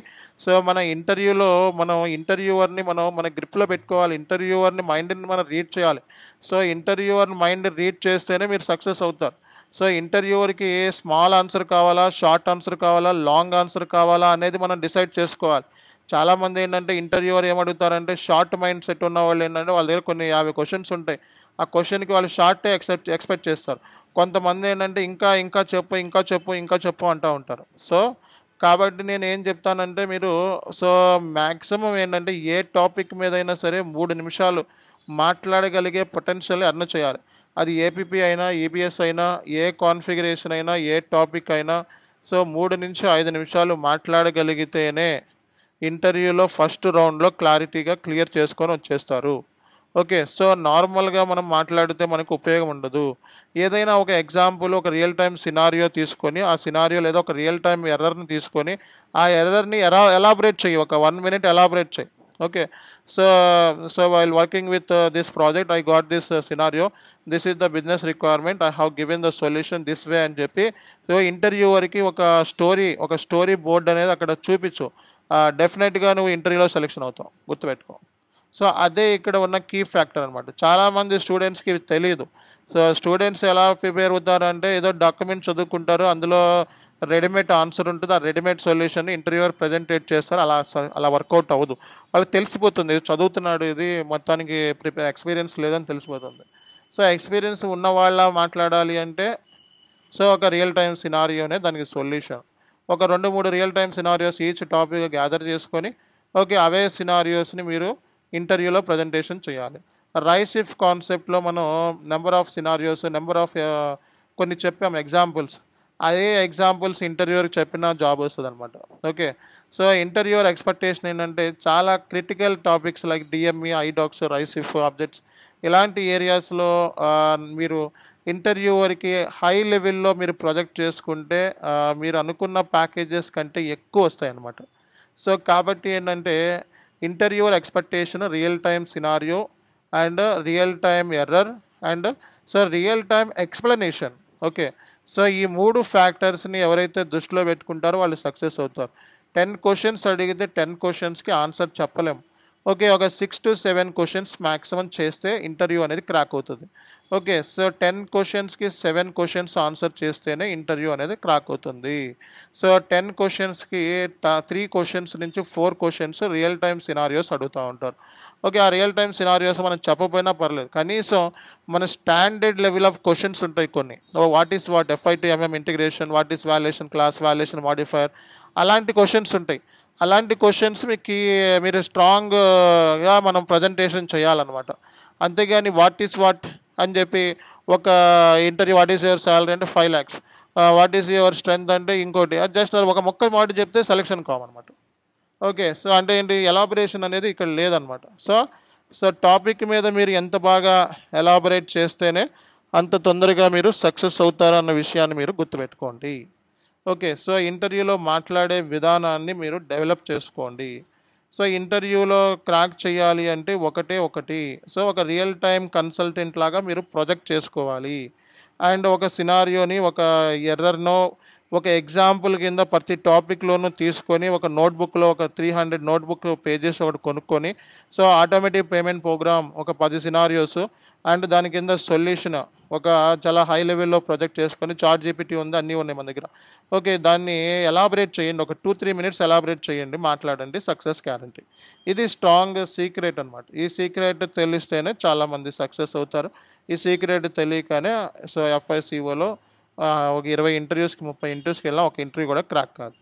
సో మన ఇంటర్వ్యూవర్ని మన గ్రిప్లో పెట్టుకోవాలి. ఇంటర్వ్యూవర్ని మైండ్ని మనం రీడ్ చేయాలి. సో ఇంటర్వ్యూవర్ మైండ్ రీడ్ చేస్తేనే మీరు సక్సెస్ అవుతారు. సో ఇంటర్వ్యూవర్కి స్మాల్ ఆన్సర్ కావాలా, షార్ట్ ఆన్సర్ కావాలా, లాంగ్ ఆన్సర్ కావాలా అనేది మనం డిసైడ్ చేసుకోవాలి. చాలామంది ఏంటంటే ఇంటర్వ్యూవర్ ఏమడుగుతారంటే షార్ట్ మైండ్ సెట్ ఉన్న వాళ్ళు ఏంటంటే వాళ్ళ దగ్గర కొన్ని 50 క్వశ్చన్స్ ఉంటాయి. ఆ క్వశ్చన్‌కి వాళ్ళు షార్టే ఎక్స్‌పెక్ట్ చేస్తారు. కొంతమంది ఏంటంటే ఇంకా, ఇంకా చెప్పు, ఇంకా చెప్పు, ఇంకా చెప్పు అంటా ఉంటారు. సో, కాబట్టి నేనేం చెప్తానంటే మీరు సో, మాక్సిమం ఏంటంటే ఏ టాపిక్ మీదైనా సరే 3 నిమిషాలు మాట్లాడగలిగే పొటెన్షియల్ ఎర్న్ చేయాలి. అది ఏపీపీ అయినా, ఈబీఎస్ అయినా, ఏ కాన్ఫిగరేషన్ అయినా, ఏ టాపిక్ అయినా సో 3-5 నిమిషాలు మాట్లాడగలిగితేనే ఇంటర్వ్యూలో ఫస్ట్ రౌండ్‌లో క్లారిటీగా క్లియర్ చేసుకొని వచ్చేస్తారు. ఓకే. సో, నార్మల్‌గా మనం మాట్లాడితే మనకు ఉపయోగం ఉండదు. ఏదైనా ఒక ఎగ్జాంపుల్, ఒక రియల్ టైమ్ సినారియో తీసుకొని, ఆ సినారియో లేదా ఒక రియల్ టైమ్ ఎర్రర్‌ని తీసుకొని, ఆ ఎర్రర్‌ని ఎలాబరేట్ చెయ్యి. ఒక 1 మినిట్ ఎలాబరేట్ చెయి. Okay. So, while working with this project I got this scenario. This is the business requirement. I have given the solution this way అని చెప్పి, సో, ఇంటర్వ్యూవర్‌కి ఒక స్టోరీ బోర్డ్ అనేది అక్కడ చూపించు. డెఫినెట్‌గా నువ్వు ఇంటర్వ్యూలో సెలెక్షన్ అవుతావు. గుర్తుపెట్టుకో. సో, అదే ఇక్కడ ఉన్న కీ ఫ్యాక్టర్ అనమాట. చాలామంది స్టూడెంట్స్‌కి ఇది తెలీదు. సో, స్టూడెంట్స్ ఎలా ప్రిపేర్ అవుతారంటే ఏదో డాక్యుమెంట్ చదువుకుంటారు. అందులో రెడీమేడ్ ఆన్సర్ ఉంటుంది. ఆ రెడీమేడ్ సొల్యూషన్‌ని ఇంటర్వ్యూయర్ ప్రజెంటేట్ చేస్తారు. అలా వర్కౌట్ అవ్వదు. వాళ్ళకి తెలిసిపోతుంది. ఇది చదువుతున్నాడు, ఇది మొత్తానికి ఎక్స్‌పీరియన్స్ లేదని తెలిసిపోతుంది. సో, ఎక్స్‌పీరియన్స్ ఉన్నవాళ్ళ మాట్లాడాలి అంటే సో, ఒక రియల్ టైమ్ సినారియోనే దానికి సొల్యూషన్. ఒక 2, 3 real time scenarios each topic gather చేసుకొని, ఓకే. అవే సినారియోస్‌ని మీరు ఇంటర్వ్యూలో ప్రజెంటేషన్ చేయాలి. రైస్ ఇఫ్ కాన్సెప్ట్‌లో మనం నంబర్ ఆఫ్ సినారియోస్, కొన్ని చెప్పాము ఎగ్జాంపుల్స్. అదే ఎగ్జాంపుల్స్ ఇంటర్వ్యూవర్‌కి చెప్పినా జాబ్ వస్తదనమాట. ఓకే. సో, ఇంటర్వ్యూవర్ ఎక్స్‌పెక్టేషన్ ఏంటంటే చాలా critical topics like DME, IDocs, RICEF objects ఇలాంటి ఏరియాస్‌లో మీరు ఇంటర్వ్యూవర్‌కి హై లెవెల్‌లో మీరు ప్రొజెక్ట్ చేసుకుంటే మీరు అనుకున్న ప్యాకేజెస్ కంటే ఎక్కువొస్తాయన్నమాట. సో, కాబట్టి ఏంటంటే interviewer expectation real time scenario and real time error and so, real time explanation. Okay. So, ఈ 3 ఫ్యాక్టర్స్‌ని ఎవరైతే దృష్టిలో పెట్టుకుంటారో వాళ్ళు సక్సెస్ అవుతారు. 10 క్వెషన్స్ అడిగితే 10 క్వెషన్స్‌కి ఆన్సర్ చెప్పలేం. ఓకే. ఒక 6-7 క్వెషన్స్ మాక్సిమం చేస్తే ఇంటర్వ్యూ అనేది క్రాక్ అవుతది. ఓకే. సో, 10 క్వెషన్స్‌కి 7 క్వెషన్స్ ఆన్సర్ చేస్తేనే ఇంటర్వ్యూ అనేది క్రాక్ అవుతుంది. సో, 10 క్వెషన్స్‌కి 3 క్వెషన్స్ నుంచి 4 క్వెషన్స్ రియల్ టైమ్ సినారియోస్ అడుగుతా ఉంటారు. ఓకే. ఆ రియల్ టైమ్ సినారియోస్ మనం చెప్పకపోయినా పర్లేదు. కనీసం మన స్టాండర్డ్ లెవెల్ ఆఫ్ క్వెషన్స్ ఉంటాయి కొన్ని. What is what? FI to MM integration, what is valuation, class valuation modifier అలాంటి క్వెషన్స్ ఉంటాయి. అలాంటి క్వెషన్స్ మీరు స్ట్రాంగ్‌గా మనం ప్రజెంటేషన్ చేయాలనమాట. అంతేగాని వాట్ ఈస్ వాట్ అని చెప్పి ఒక interview what is your salary అంటే 5,00,000 వాట్ ఈస్ యువర్ స్ట్రెంగ్త్ అంటే ఇంకోటి. అది జస్ట్ ఒక మొక్క మాట చెప్తే సెలక్షన్ కామనమాట. ఓకే. సో, అంటే ఏంటి ఎలాబరేషన్ అనేది ఇక్కడ లేదనమాట. సో, టాపిక్ మీద మీరు ఎంత బాగా ఎలాబరేట్ చేస్తేనే అంత తొందరగా మీరు సక్సెస్ అవుతారన్న విషయాన్ని మీరు గుర్తుపెట్టుకోండి. ఓకే. సో, ఇంటర్వ్యూలో మాట్లాడే విధానాన్ని మీరు డెవలప్ చేసుకోండి. సో, ఇంటర్వ్యూలో క్రాక్ చేయాలి అంటే ఒకటే ఒకటి. సో, ఒక రియల్ టైమ్ కన్సల్టెంట్ లాగా మీరు ప్రొజెక్ట్ చేసుకోవాలి. అండ్ ఒక సినారియోని, ఒక ఎర్రర్‌నో, ఒక ఎగ్జాంపుల్ కింద ప్రతి టాపిక్‌లోనూ తీసుకొని ఒక నోట్‌బుక్‌లో ఒక 300 నోట్‌బుక్ పేజెస్ ఒకటి కొనుక్కొని, సో, ఆటోమేటిక్ పేమెంట్ ప్రోగ్రామ్ ఒక 10 సినారియోస్ అండ్ దాని కింద సొల్యూషన్ ఒక చాలా హై లెవెల్‌లో ప్రొజెక్ట్ చేసుకొని చాట్‌జీపీటీ ఉంది. అన్నీ ఉన్నాయి మన దగ్గర. ఓకే. దాన్ని ఎలాబరేట్ చేయండి. ఒక 2-3 మినిట్స్ ఎలాబరేట్ చేయండి. మాట్లాడండి. Success guarantee. ఇది స్ట్రాంగ్ సీక్రెట్ అనమాట. ఈ సీక్రెట్ తెలిస్తేనే చాలామంది సక్సెస్ అవుతారు. ఈ సీక్రెట్ తెలియకనే సో, ఎఫ్ఐసీఓలో ఒక 20 ఇంటర్వ్యూస్‌కి, 30 ఇంటర్వ్యూస్‌కెళ్ళినా ఒక ఇంటర్వ్యూ కూడా క్రాక్ కాదు.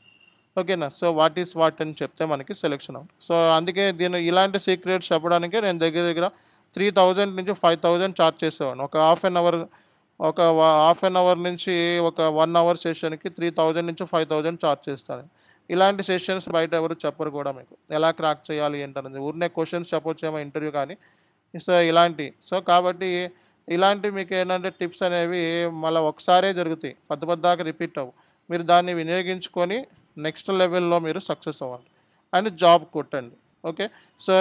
ఓకేనా. సో, వాట్ ఈస్ వాట్ అని చెప్తే మనకి సెలక్షన్ అవుతుంది. సో, అందుకే ఇలాంటి సీక్రెట్స్ చెప్పడానికే నేను దగ్గర దగ్గర 3000 నుంచి 5000 చార్జ్ చేసేవాడిని. హాఫ్ ఎన్ అవర్ నుంచి ఒక 1 అవర్ సెషన్‌కి 3000 నుంచి 5000 చార్జ్ చేస్తాను. ఇలాంటి సెషన్స్ బయట ఎవరు చెప్పరు కూడా మీకు. ఎలా క్రాక్ చేయాలి ఏంటనేది. ఊరినే క్వెషన్స్ చెప్పొచ్చేమో ఇంటర్వ్యూ కానీ. సో, కాబట్టి ఇలాంటివి మీకేంటంటే టిప్స్ అనేవి మళ్ళా ఒకసారే జరుగుతాయి. పద్దాక రిపీట్ అవ్వవు. మీరు దాన్ని వినియోగించుకొని నెక్స్ట్ లెవెల్‌లో మీరు సక్సెస్ అవ్వండి. అండ్ జాబ్ కొట్టండి. ఓకే. సో,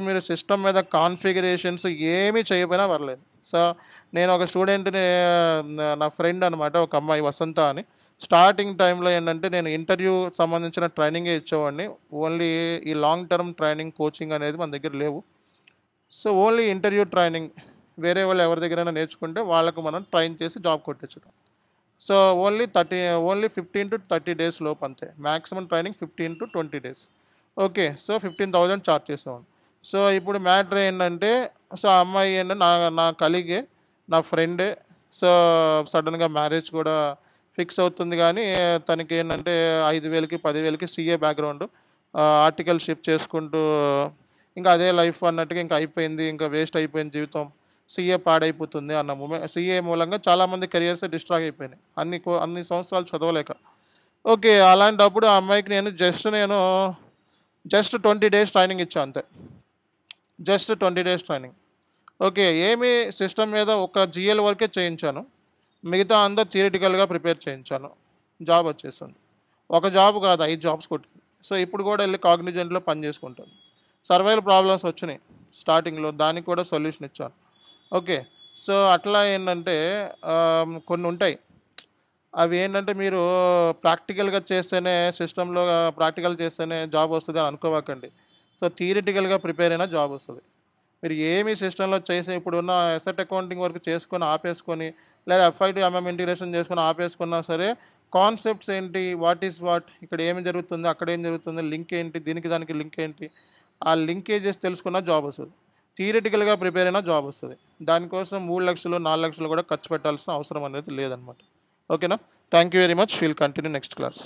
మీరు సిస్టమ్ మీద కాన్ఫిగరేషన్స్ ఏమీ చేయకపోయినా పర్లేదు. సో, నేను ఒక స్టూడెంట్‌ని నా ఫ్రెండ్ అనమాట. ఒక అమ్మాయి వసంత అని. స్టార్టింగ్ టైంలో ఏంటంటే నేను ఇంటర్వ్యూ సంబంధించిన ట్రైనింగే ఇచ్చేవాడిని. ఓన్లీ ఈ లాంగ్ టర్మ్ ట్రైనింగ్, కోచింగ్ అనేది మన దగ్గర లేవు. So, only interview training. వేరే వాళ్ళు ఎవరి దగ్గరైనా నేర్చుకుంటే వాళ్ళకు మనం ట్రైన్ చేసి జాబ్ కొట్టించడం. సో, ఓన్లీ 15-30 డేస్ లోపు అంతే. Maximum training 15-20 days. Okay. So, 15,000 charge చేసేవాడిని. సో, ఇప్పుడు మ్యాటర్ ఏంటంటే, సో, ఆ అమ్మాయి ఏంటంటే నా నా కలీగే, నా ఫ్రెండే. సో, సడెన్‌గా మ్యారేజ్ కూడా ఫిక్స్ అవుతుంది గానీ, తనకేంటంటే 5,000కి, 10,000కి సీఏ బ్యాక్‌గ్రౌండు. ఆర్టికల్ షిప్ చేసుకుంటూ ఇంకా అదే లైఫ్ అన్నట్టుగా ఇంక అయిపోయింది. ఇంక వేస్ట్ అయిపోయింది జీవితం. సీఏ పాడైపోతుంది అన్న సీఏ మూలంగా చాలామంది కెరియర్సే డిస్ట్రాయ్ అయిపోయినాయి. అన్ని సంవత్సరాలు చదవలేక. ఓకే. అలాంటప్పుడు ఆ అమ్మాయికి జస్ట్ 20 డేస్ ట్రైనింగ్ ఇచ్చా అంతే. Just 20 days training. ఓకే. ఏమి సిస్టమ్ మీద ఒక జీఎల్ వరకే చేయించాను. మిగతా అంతా థియరిటికల్‌గా ప్రిపేర్ చేయించాను. జాబ్ వచ్చేసింది. ఒక జాబ్ కాదు 5 జాబ్స్ కొట్టింది. సో, ఇప్పుడు కూడా ఎళ్లి కాగ్నిజెంట్‌లో పని చేసుకుంటాను. సర్వైవల్ ప్రాబ్లమ్స్ వచ్చినాయి స్టార్టింగ్‌లో. దానికి కూడా సొల్యూషన్ ఇచ్చాను. ఓకే. సో, అట్లా ఏంటంటే కొన్నుంటాయి. అవి ఏంటంటే మీరు ప్రాక్టికల్‌గా చేస్తేనే సిస్టమ్‌లో ప్రాక్టికల్ చేస్తేనే జాబ్ వస్తది అని అనుకోమాకండి. సో, థియరిటికల్‌గా ప్రిపేర్ అయినా జాబ్ వస్తది. మీరు ఏమి సిస్టమ్‌లో చేసి ఇప్పుడున్న అసెట్ అకౌంటింగ్ వరకు చేసుకొని ఆపేసుకొని, లేదా ఎఫ్ఐ టు ఎంఎం ఇంటిగ్రేషన్ చేసుకొని ఆపేసుకున్నా సరే, కాన్సెప్ట్స్ ఏంటి? What is what? ఇక్కడ ఏమి జరుగుతుంది? అక్కడ ఏం జరుగుతుంది? లింక్ ఏంటి? దీనికి దానికి లింక్ ఏంటి? ఆ లింకేజెస్ తెలుసుకున్న జాబ్ వస్తది. థియరిటికల్‌గా ప్రిపేర్ అయినా జాబ్ వస్తది. దానికోసం 3,00,000, 4,00,000 కూడా ఖర్చు పెట్టాల్సిన అవసరం అనేది లేదనమాట. ఓకేనా? Thank you very much. Will continue next class.